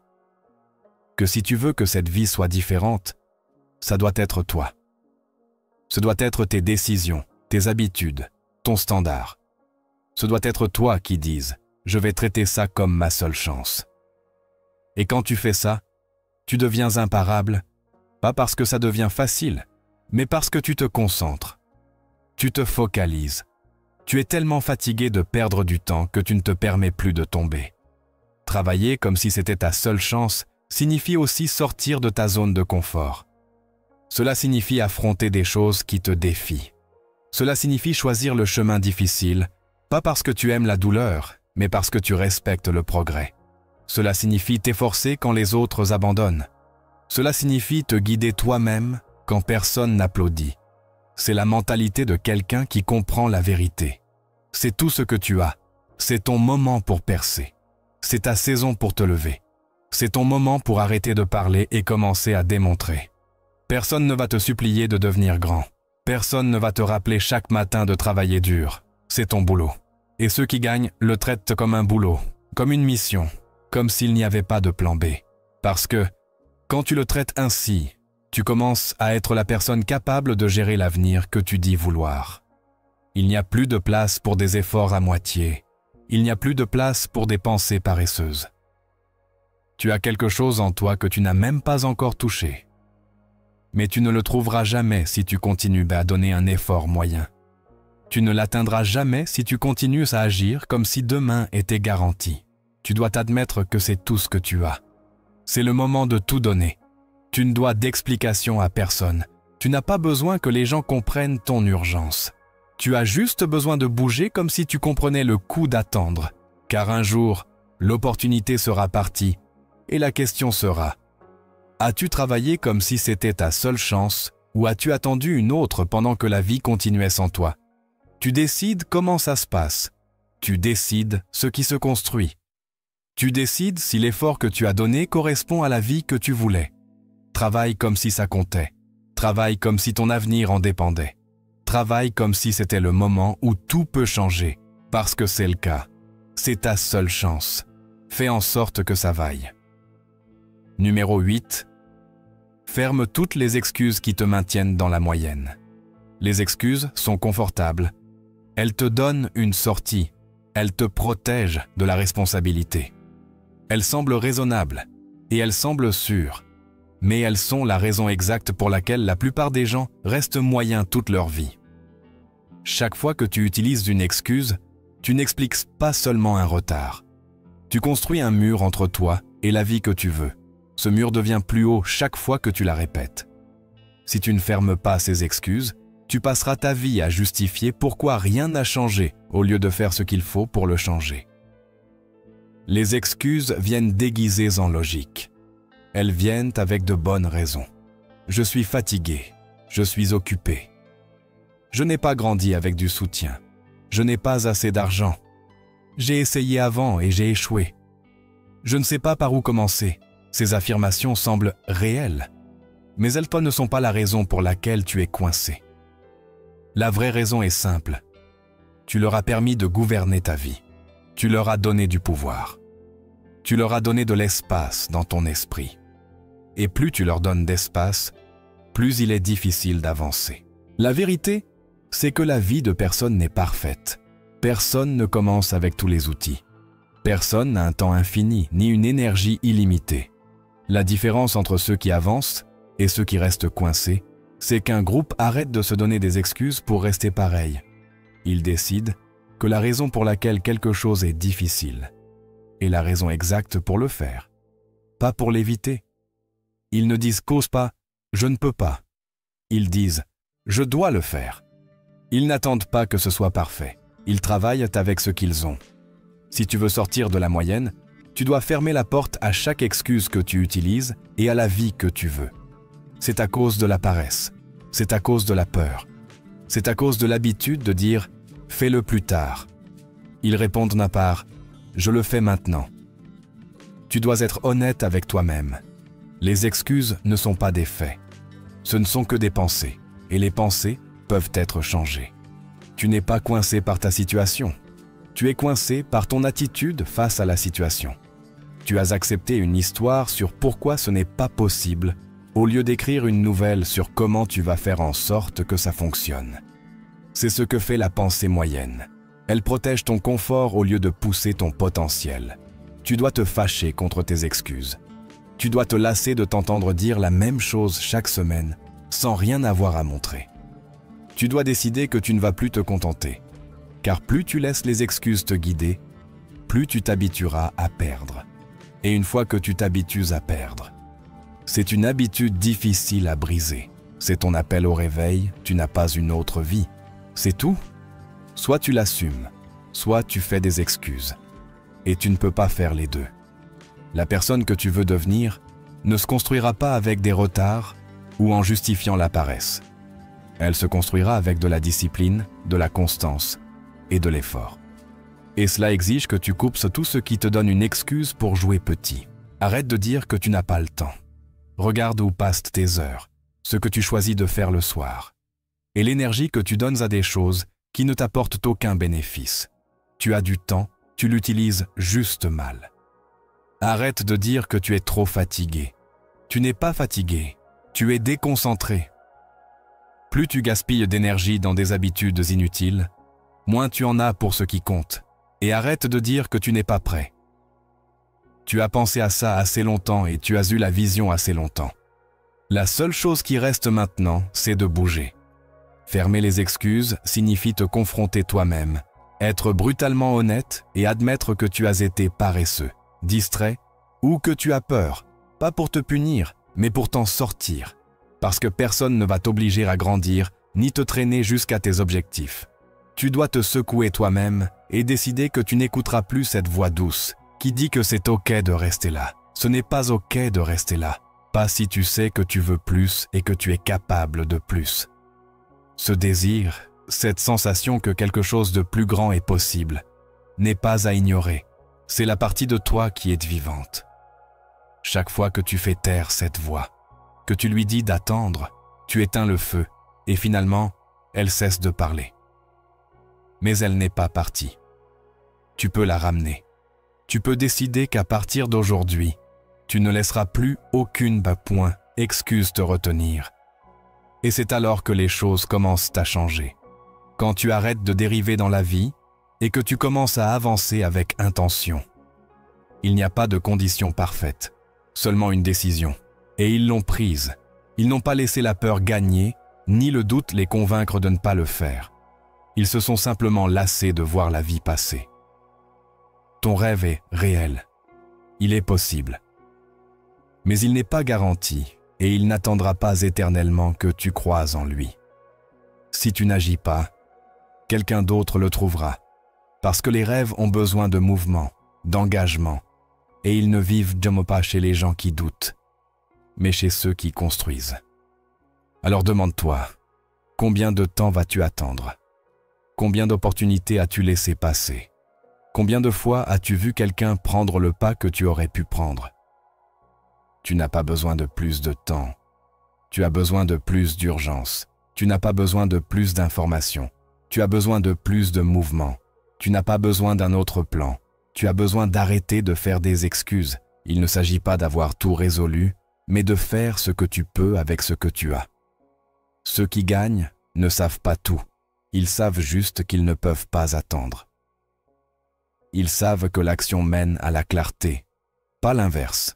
Speaker 1: Que si tu veux que cette vie soit différente, ça doit être toi. Ce doit être tes décisions, tes habitudes, ton standard. Ce doit être toi qui dises « je vais traiter ça comme ma seule chance ». Et quand tu fais ça, tu deviens imparable, pas parce que ça devient facile, mais parce que tu te concentres. Tu te focalises. Tu es tellement fatigué de perdre du temps que tu ne te permets plus de tomber. Travailler comme si c'était ta seule chance signifie aussi sortir de ta zone de confort. Cela signifie affronter des choses qui te défient. Cela signifie choisir le chemin difficile, pas parce que tu aimes la douleur, mais parce que tu respectes le progrès. Cela signifie t'efforcer quand les autres abandonnent. Cela signifie te guider toi-même quand personne n'applaudit. C'est la mentalité de quelqu'un qui comprend la vérité. C'est tout ce que tu as, C'est ton moment pour percer. C'est ta saison pour te lever. C'est ton moment pour arrêter de parler et commencer à démontrer. Personne ne va te supplier de devenir grand. Personne ne va te rappeler chaque matin de travailler dur. C'est ton boulot. Et ceux qui gagnent le traitent comme un boulot, comme une mission, comme s'il n'y avait pas de plan B. Parce que, quand tu le traites ainsi, tu commences à être la personne capable de gérer l'avenir que tu dis vouloir. Il n'y a plus de place pour des efforts à moitié. Il n'y a plus de place pour des pensées paresseuses. Tu as quelque chose en toi que tu n'as même pas encore touché. Mais tu ne le trouveras jamais si tu continues à donner un effort moyen. Tu ne l'atteindras jamais si tu continues à agir comme si demain était garanti. Tu dois t'admettre que c'est tout ce que tu as. C'est le moment de tout donner. Tu ne dois d'explication à personne. Tu n'as pas besoin que les gens comprennent ton urgence. Tu as juste besoin de bouger comme si tu comprenais le coût d'attendre. Car un jour, l'opportunité sera partie. Et la question sera, as-tu travaillé comme si c'était ta seule chance ou as-tu attendu une autre pendant que la vie continuait sans toi? Tu décides comment ça se passe. Tu décides ce qui se construit. Tu décides si l'effort que tu as donné correspond à la vie que tu voulais. Travaille comme si ça comptait. Travaille comme si ton avenir en dépendait. Travaille comme si c'était le moment où tout peut changer, parce que c'est le cas. C'est ta seule chance. Fais en sorte que ça vaille. Numéro 8. Ferme toutes les excuses qui te maintiennent dans la moyenne. Les excuses sont confortables. Elles te donnent une sortie. Elles te protègent de la responsabilité. Elles semblent raisonnables et elles semblent sûres. Mais elles sont la raison exacte pour laquelle la plupart des gens restent moyens toute leur vie. Chaque fois que tu utilises une excuse, tu n'expliques pas seulement un retard. Tu construis un mur entre toi et la vie que tu veux. Ce mur devient plus haut chaque fois que tu la répètes. Si tu ne fermes pas ces excuses, tu passeras ta vie à justifier pourquoi rien n'a changé au lieu de faire ce qu'il faut pour le changer. Les excuses viennent déguisées en logique. Elles viennent avec de bonnes raisons. Je suis fatigué. Je suis occupé. Je n'ai pas grandi avec du soutien. Je n'ai pas assez d'argent. J'ai essayé avant et j'ai échoué. Je ne sais pas par où commencer. Ces affirmations semblent réelles, mais elles ne sont pas la raison pour laquelle tu es coincé. La vraie raison est simple. Tu leur as permis de gouverner ta vie. Tu leur as donné du pouvoir. Tu leur as donné de l'espace dans ton esprit. Et plus tu leur donnes d'espace, plus il est difficile d'avancer. La vérité, c'est que la vie de personne n'est parfaite. Personne ne commence avec tous les outils. Personne n'a un temps infini, ni une énergie illimitée. La différence entre ceux qui avancent et ceux qui restent coincés, c'est qu'un groupe arrête de se donner des excuses pour rester pareil. Il décide que la raison pour laquelle quelque chose est difficile est la raison exacte pour le faire, pas pour l'éviter. Ils ne disent qu'ose pas « je ne peux pas ». Ils disent « je dois le faire ». Ils n'attendent pas que ce soit parfait. Ils travaillent avec ce qu'ils ont. Si tu veux sortir de la moyenne, tu dois fermer la porte à chaque excuse que tu utilises et à la vie que tu veux. C'est à cause de la paresse. C'est à cause de la peur. C'est à cause de l'habitude de dire « fais-le plus tard ». Ils répondent d'un part « je le fais maintenant ». Tu dois être honnête avec toi-même. Les excuses ne sont pas des faits. Ce ne sont que des pensées. Et les pensées peuvent être changées. Tu n'es pas coincé par ta situation. Tu es coincé par ton attitude face à la situation. Tu as accepté une histoire sur pourquoi ce n'est pas possible, au lieu d'écrire une nouvelle sur comment tu vas faire en sorte que ça fonctionne. C'est ce que fait la pensée moyenne. Elle protège ton confort au lieu de pousser ton potentiel. Tu dois te fâcher contre tes excuses. Tu dois te lasser de t'entendre dire la même chose chaque semaine, sans rien avoir à montrer. Tu dois décider que tu ne vas plus te contenter. Car plus tu laisses les excuses te guider, plus tu t'habitueras à perdre. Et une fois que tu t'habitues à perdre, c'est une habitude difficile à briser. C'est ton appel au réveil, tu n'as pas une autre vie. C'est tout. Soit tu l'assumes, soit tu fais des excuses. Et tu ne peux pas faire les deux. La personne que tu veux devenir ne se construira pas avec des retards ou en justifiant la paresse. Elle se construira avec de la discipline, de la constance et de l'effort. Et cela exige que tu coupes tout ce qui te donne une excuse pour jouer petit. Arrête de dire que tu n'as pas le temps. Regarde où passent tes heures, ce que tu choisis de faire le soir, et l'énergie que tu donnes à des choses qui ne t'apportent aucun bénéfice. Tu as du temps, tu l'utilises juste mal. Arrête de dire que tu es trop fatigué. Tu n'es pas fatigué, tu es déconcentré. Plus tu gaspilles d'énergie dans des habitudes inutiles, moins tu en as pour ce qui compte. Et arrête de dire que tu n'es pas prêt. Tu as pensé à ça assez longtemps et tu as eu la vision assez longtemps. La seule chose qui reste maintenant, c'est de bouger. Fermer les excuses signifie te confronter toi-même, être brutalement honnête et admettre que tu as été paresseux, distrait ou que tu as peur, pas pour te punir, mais pour t'en sortir. Parce que personne ne va t'obliger à grandir ni te traîner jusqu'à tes objectifs. Tu dois te secouer toi-même et décider que tu n'écouteras plus cette voix douce qui dit que c'est ok de rester là. Ce n'est pas ok de rester là, pas si tu sais que tu veux plus et que tu es capable de plus. Ce désir, cette sensation que quelque chose de plus grand est possible, n'est pas à ignorer. C'est la partie de toi qui est vivante. Chaque fois que tu fais taire cette voix, que tu lui dis d'attendre, tu éteins le feu et finalement, elle cesse de parler. Mais elle n'est pas partie. Tu peux la ramener. Tu peux décider qu'à partir d'aujourd'hui, tu ne laisseras plus aucune excuse te retenir. Et c'est alors que les choses commencent à changer. Quand tu arrêtes de dériver dans la vie et que tu commences à avancer avec intention. Il n'y a pas de conditions parfaites, seulement une décision. Et ils l'ont prise. Ils n'ont pas laissé la peur gagner, ni le doute les convaincre de ne pas le faire. Ils se sont simplement lassés de voir la vie passer. Ton rêve est réel. Il est possible. Mais il n'est pas garanti et il n'attendra pas éternellement que tu croises en lui. Si tu n'agis pas, quelqu'un d'autre le trouvera. Parce que les rêves ont besoin de mouvement, d'engagement, et ils ne vivent pas chez les gens qui doutent, mais chez ceux qui construisent. Alors demande-toi, combien de temps vas-tu attendre ? Combien d'opportunités as-tu laissé passer? Combien de fois as-tu vu quelqu'un prendre le pas que tu aurais pu prendre? Tu n'as pas besoin de plus de temps. Tu as besoin de plus d'urgence. Tu n'as pas besoin de plus d'informations. Tu as besoin de plus de mouvement. Tu n'as pas besoin d'un autre plan. Tu as besoin d'arrêter de faire des excuses. Il ne s'agit pas d'avoir tout résolu, mais de faire ce que tu peux avec ce que tu as. Ceux qui gagnent ne savent pas tout. Ils savent juste qu'ils ne peuvent pas attendre. Ils savent que l'action mène à la clarté, pas l'inverse.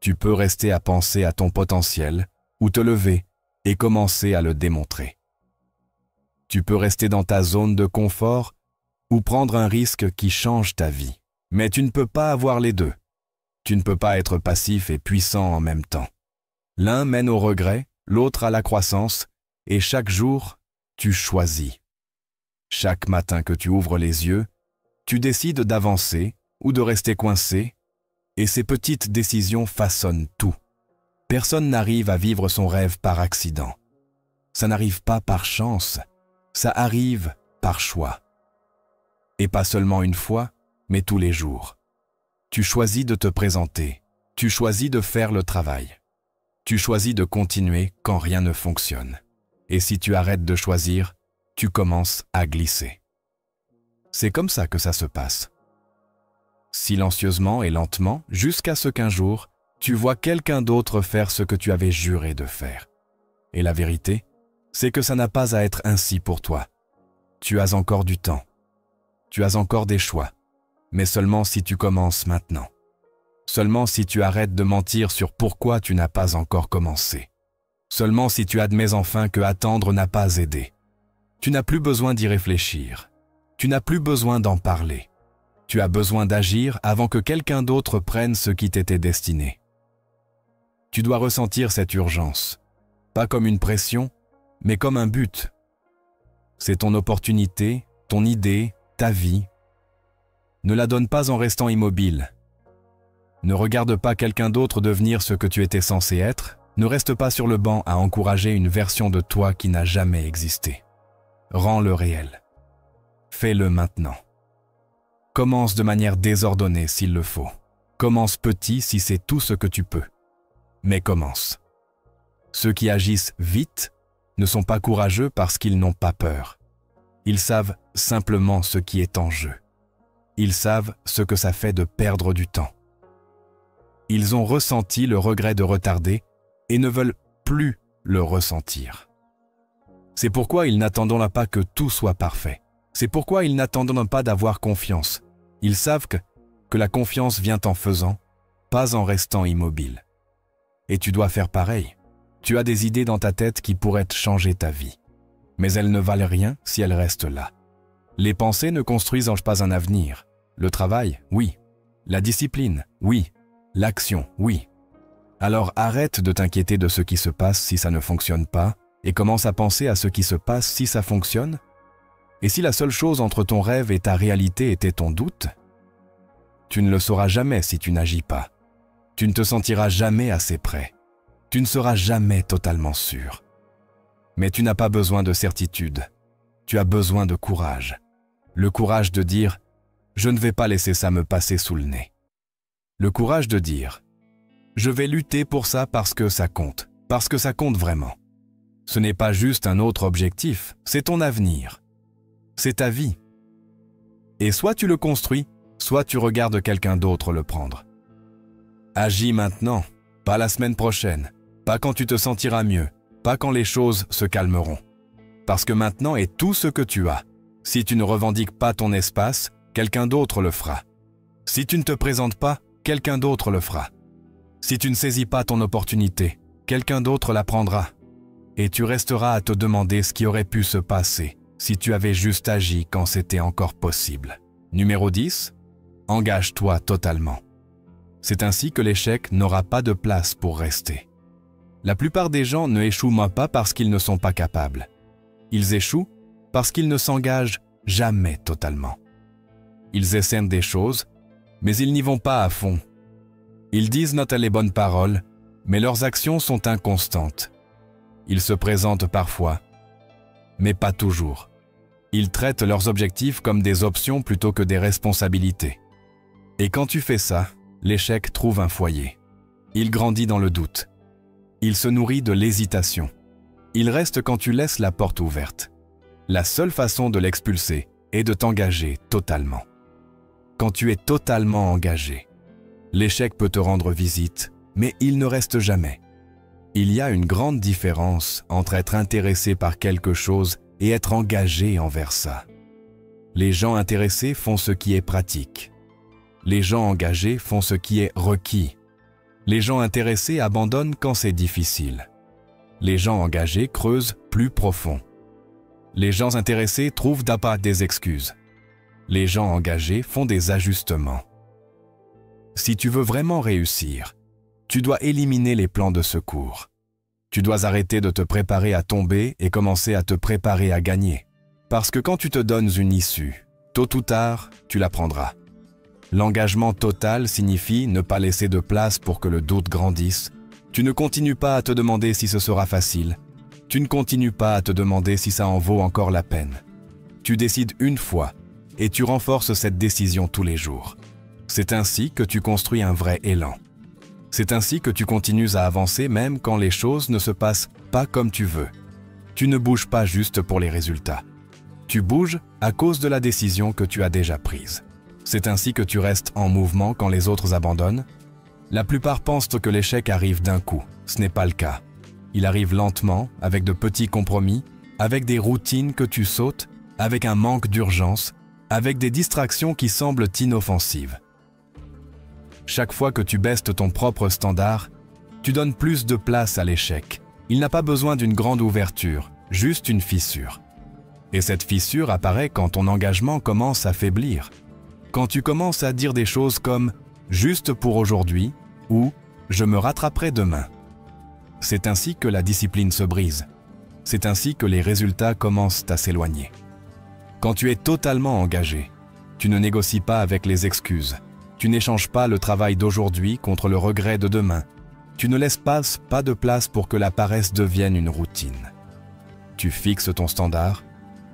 Speaker 1: Tu peux rester à penser à ton potentiel ou te lever et commencer à le démontrer. Tu peux rester dans ta zone de confort ou prendre un risque qui change ta vie. Mais tu ne peux pas avoir les deux. Tu ne peux pas être passif et puissant en même temps. L'un mène au regret, l'autre à la croissance, et chaque jour, tu choisis. Chaque matin que tu ouvres les yeux, tu décides d'avancer ou de rester coincé, et ces petites décisions façonnent tout. Personne n'arrive à vivre son rêve par accident. Ça n'arrive pas par chance, ça arrive par choix. Et pas seulement une fois, mais tous les jours. Tu choisis de te présenter, tu choisis de faire le travail. Tu choisis de continuer quand rien ne fonctionne. Et si tu arrêtes de choisir, tu commences à glisser. C'est comme ça que ça se passe. Silencieusement et lentement, jusqu'à ce qu'un jour, tu vois quelqu'un d'autre faire ce que tu avais juré de faire. Et la vérité, c'est que ça n'a pas à être ainsi pour toi. Tu as encore du temps. Tu as encore des choix. Mais seulement si tu commences maintenant. Seulement si tu arrêtes de mentir sur pourquoi tu n'as pas encore commencé. Seulement si tu admets enfin que attendre n'a pas aidé. Tu n'as plus besoin d'y réfléchir. Tu n'as plus besoin d'en parler. Tu as besoin d'agir avant que quelqu'un d'autre prenne ce qui t'était destiné. Tu dois ressentir cette urgence, pas comme une pression, mais comme un but. C'est ton opportunité, ton idée, ta vie. Ne la donne pas en restant immobile. Ne regarde pas quelqu'un d'autre devenir ce que tu étais censé être. Ne reste pas sur le banc à encourager une version de toi qui n'a jamais existé. Rends-le réel. Fais-le maintenant. Commence de manière désordonnée s'il le faut. Commence petit si c'est tout ce que tu peux. Mais commence. Ceux qui agissent vite ne sont pas courageux parce qu'ils n'ont pas peur. Ils savent simplement ce qui est en jeu. Ils savent ce que ça fait de perdre du temps. Ils ont ressenti le regret de retarder et ne veulent plus le ressentir. C'est pourquoi ils n'attendent pas que tout soit parfait. C'est pourquoi ils n'attendent pas d'avoir confiance. Ils savent que la confiance vient en faisant, pas en restant immobile. Et tu dois faire pareil. Tu as des idées dans ta tête qui pourraient changer ta vie. Mais elles ne valent rien si elles restent là. Les pensées ne construisent pas un avenir. Le travail, oui. La discipline, oui. L'action, oui. Alors arrête de t'inquiéter de ce qui se passe si ça ne fonctionne pas et commence à penser à ce qui se passe si ça fonctionne. Et si la seule chose entre ton rêve et ta réalité était ton doute, tu ne le sauras jamais si tu n'agis pas. Tu ne te sentiras jamais assez prêt. Tu ne seras jamais totalement sûr. Mais tu n'as pas besoin de certitude. Tu as besoin de courage. Le courage de dire « Je ne vais pas laisser ça me passer sous le nez ». Le courage de dire « Je vais lutter pour ça parce que ça compte vraiment ». Ce n'est pas juste un autre objectif, c'est ton avenir. C'est ta vie. Et soit tu le construis, soit tu regardes quelqu'un d'autre le prendre. Agis maintenant, pas la semaine prochaine, pas quand tu te sentiras mieux, pas quand les choses se calmeront. Parce que maintenant est tout ce que tu as. Si tu ne revendiques pas ton espace, quelqu'un d'autre le fera. Si tu ne te présentes pas, quelqu'un d'autre le fera. Si tu ne saisis pas ton opportunité, quelqu'un d'autre la prendra. Et tu resteras à te demander ce qui aurait pu se passer si tu avais juste agi quand c'était encore possible. Numéro 10. Engage-toi totalement. C'est ainsi que l'échec n'aura pas de place pour rester. La plupart des gens ne échouent pas parce qu'ils ne sont pas capables. Ils échouent parce qu'ils ne s'engagent jamais totalement. Ils essaient des choses, mais ils n'y vont pas à fond. Ils disent les bonnes paroles, mais leurs actions sont inconstantes. Ils se présentent parfois, mais pas toujours. Ils traitent leurs objectifs comme des options plutôt que des responsabilités. Et quand tu fais ça, l'échec trouve un foyer. Il grandit dans le doute. Il se nourrit de l'hésitation. Il reste quand tu laisses la porte ouverte. La seule façon de l'expulser est de t'engager totalement. Quand tu es totalement engagé, l'échec peut te rendre visite, mais il ne reste jamais. Il y a une grande différence entre être intéressé par quelque chose et être engagé envers ça. Les gens intéressés font ce qui est pratique. Les gens engagés font ce qui est requis. Les gens intéressés abandonnent quand c'est difficile. Les gens engagés creusent plus profond. Les gens intéressés trouvent des excuses. Les gens engagés font des ajustements. Si tu veux vraiment réussir, tu dois éliminer les plans de secours. Tu dois arrêter de te préparer à tomber et commencer à te préparer à gagner. Parce que quand tu te donnes une issue, tôt ou tard, tu la prendras. L'engagement total signifie ne pas laisser de place pour que le doute grandisse. Tu ne continues pas à te demander si ce sera facile. Tu ne continues pas à te demander si ça en vaut encore la peine. Tu décides une fois et tu renforces cette décision tous les jours. C'est ainsi que tu construis un vrai élan. C'est ainsi que tu continues à avancer même quand les choses ne se passent pas comme tu veux. Tu ne bouges pas juste pour les résultats. Tu bouges à cause de la décision que tu as déjà prise. C'est ainsi que tu restes en mouvement quand les autres abandonnent. La plupart pensent que l'échec arrive d'un coup. Ce n'est pas le cas. Il arrive lentement, avec de petits compromis, avec des routines que tu sautes, avec un manque d'urgence, avec des distractions qui semblent inoffensives. Chaque fois que tu baisses ton propre standard, tu donnes plus de place à l'échec. Il n'a pas besoin d'une grande ouverture, juste une fissure. Et cette fissure apparaît quand ton engagement commence à faiblir. Quand tu commences à dire des choses comme « juste pour aujourd'hui » ou « je me rattraperai demain ». C'est ainsi que la discipline se brise. C'est ainsi que les résultats commencent à s'éloigner. Quand tu es totalement engagé, tu ne négocies pas avec les excuses. Tu n'échanges pas le travail d'aujourd'hui contre le regret de demain. Tu ne laisses pas de place pour que la paresse devienne une routine. Tu fixes ton standard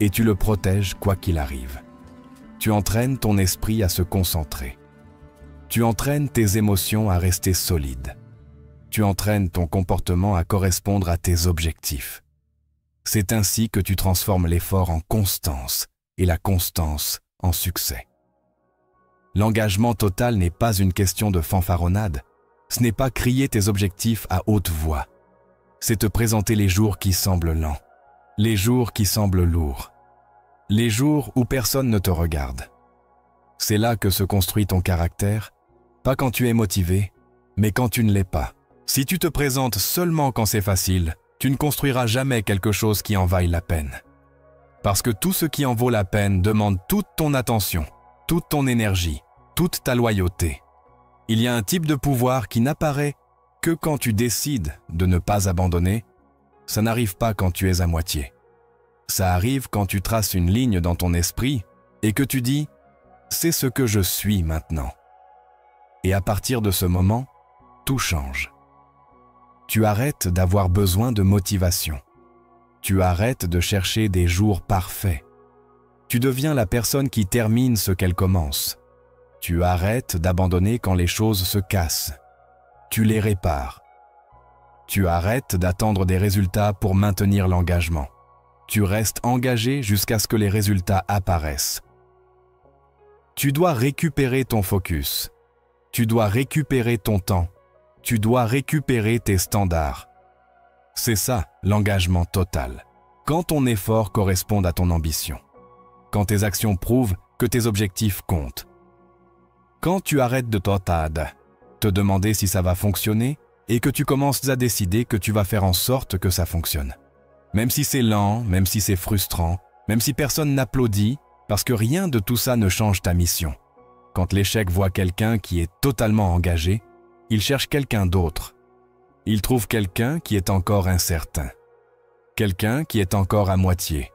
Speaker 1: et tu le protèges quoi qu'il arrive. Tu entraînes ton esprit à se concentrer. Tu entraînes tes émotions à rester solides. Tu entraînes ton comportement à correspondre à tes objectifs. C'est ainsi que tu transformes l'effort en constance et la constance en succès. L'engagement total n'est pas une question de fanfaronnade. Ce n'est pas crier tes objectifs à haute voix. C'est te présenter les jours qui semblent lents, les jours qui semblent lourds, les jours où personne ne te regarde. C'est là que se construit ton caractère, pas quand tu es motivé, mais quand tu ne l'es pas. Si tu te présentes seulement quand c'est facile, tu ne construiras jamais quelque chose qui en vaille la peine. Parce que tout ce qui en vaut la peine demande toute ton attention, toute ton énergie, toute ta loyauté. Il y a un type de pouvoir qui n'apparaît que quand tu décides de ne pas abandonner. Ça n'arrive pas quand tu es à moitié. Ça arrive quand tu traces une ligne dans ton esprit et que tu dis « c'est ce que je suis maintenant ». Et à partir de ce moment, tout change. Tu arrêtes d'avoir besoin de motivation. Tu arrêtes de chercher des jours parfaits. Tu deviens la personne qui termine ce qu'elle commence. Tu arrêtes d'abandonner quand les choses se cassent. Tu les répares. Tu arrêtes d'attendre des résultats pour maintenir l'engagement. Tu restes engagé jusqu'à ce que les résultats apparaissent. Tu dois récupérer ton focus. Tu dois récupérer ton temps. Tu dois récupérer tes standards. C'est ça, l'engagement total. Quand ton effort correspond à ton ambition. Quand tes actions prouvent que tes objectifs comptent. Quand tu arrêtes de te demander si ça va fonctionner et que tu commences à décider que tu vas faire en sorte que ça fonctionne. Même si c'est lent, même si c'est frustrant, même si personne n'applaudit, parce que rien de tout ça ne change ta mission. Quand l'échec voit quelqu'un qui est totalement engagé, il cherche quelqu'un d'autre. Il trouve quelqu'un qui est encore incertain. Quelqu'un qui est encore à moitié.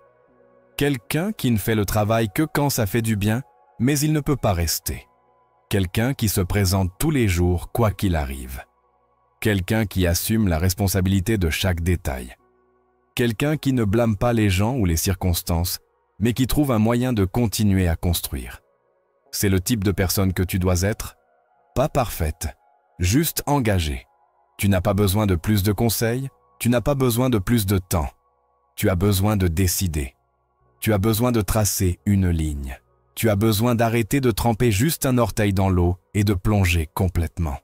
Speaker 1: Quelqu'un qui ne fait le travail que quand ça fait du bien, mais il ne peut pas rester. Quelqu'un qui se présente tous les jours, quoi qu'il arrive. Quelqu'un qui assume la responsabilité de chaque détail. Quelqu'un qui ne blâme pas les gens ou les circonstances, mais qui trouve un moyen de continuer à construire. C'est le type de personne que tu dois être, pas parfaite, juste engagée. Tu n'as pas besoin de plus de conseils, tu n'as pas besoin de plus de temps. Tu as besoin de décider. Tu as besoin de tracer une ligne. Tu as besoin d'arrêter de tremper juste un orteil dans l'eau et de plonger complètement.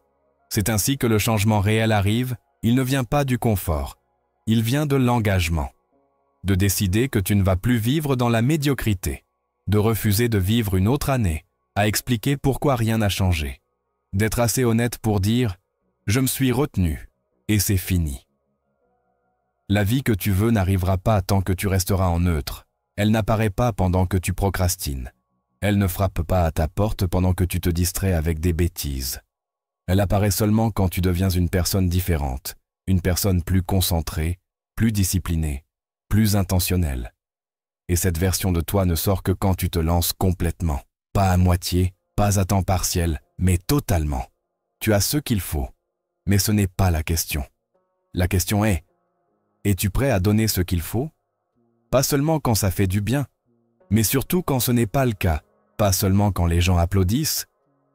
Speaker 1: C'est ainsi que le changement réel arrive, il ne vient pas du confort, il vient de l'engagement. De décider que tu ne vas plus vivre dans la médiocrité, de refuser de vivre une autre année, à expliquer pourquoi rien n'a changé, d'être assez honnête pour dire « je me suis retenu et c'est fini ». La vie que tu veux n'arrivera pas tant que tu resteras en neutre, elle n'apparaît pas pendant que tu procrastines. Elle ne frappe pas à ta porte pendant que tu te distrais avec des bêtises. Elle apparaît seulement quand tu deviens une personne différente, une personne plus concentrée, plus disciplinée, plus intentionnelle. Et cette version de toi ne sort que quand tu te lances complètement, pas à moitié, pas à temps partiel, mais totalement. Tu as ce qu'il faut, mais ce n'est pas la question. La question est, es-tu prêt à donner ce qu'il faut? Pas seulement quand ça fait du bien, mais surtout quand ce n'est pas le cas. Pas seulement quand les gens applaudissent,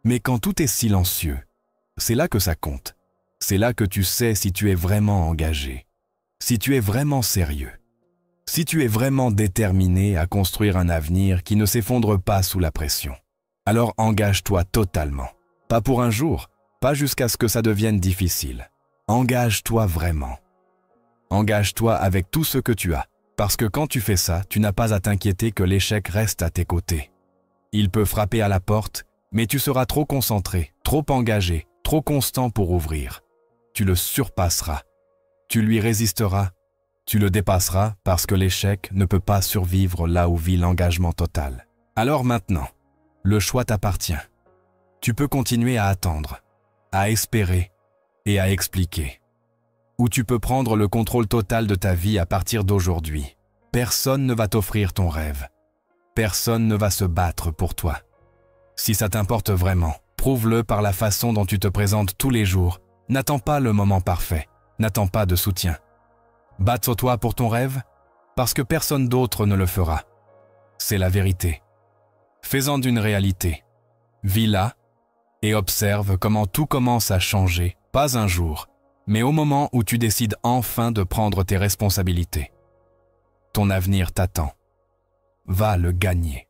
Speaker 1: mais quand tout est silencieux. C'est là que ça compte. C'est là que tu sais si tu es vraiment engagé, si tu es vraiment sérieux, si tu es vraiment déterminé à construire un avenir qui ne s'effondre pas sous la pression. Alors engage-toi totalement. Pas pour un jour, pas jusqu'à ce que ça devienne difficile. Engage-toi vraiment. Engage-toi avec tout ce que tu as, parce que quand tu fais ça, tu n'as pas à t'inquiéter que l'échec reste à tes côtés. Il peut frapper à la porte, mais tu seras trop concentré, trop engagé, trop constant pour ouvrir. Tu le surpasseras. Tu lui résisteras. Tu le dépasseras parce que l'échec ne peut pas survivre là où vit l'engagement total. Alors maintenant, le choix t'appartient. Tu peux continuer à attendre, à espérer et à expliquer. Ou tu peux prendre le contrôle total de ta vie à partir d'aujourd'hui. Personne ne va t'offrir ton rêve. Personne ne va se battre pour toi. Si ça t'importe vraiment, prouve-le par la façon dont tu te présentes tous les jours. N'attends pas le moment parfait. N'attends pas de soutien. Bats-toi pour ton rêve, parce que personne d'autre ne le fera. C'est la vérité. Fais-en d'une réalité. Vis-la et observe comment tout commence à changer, pas un jour, mais au moment où tu décides enfin de prendre tes responsabilités. Ton avenir t'attend. Va le gagner.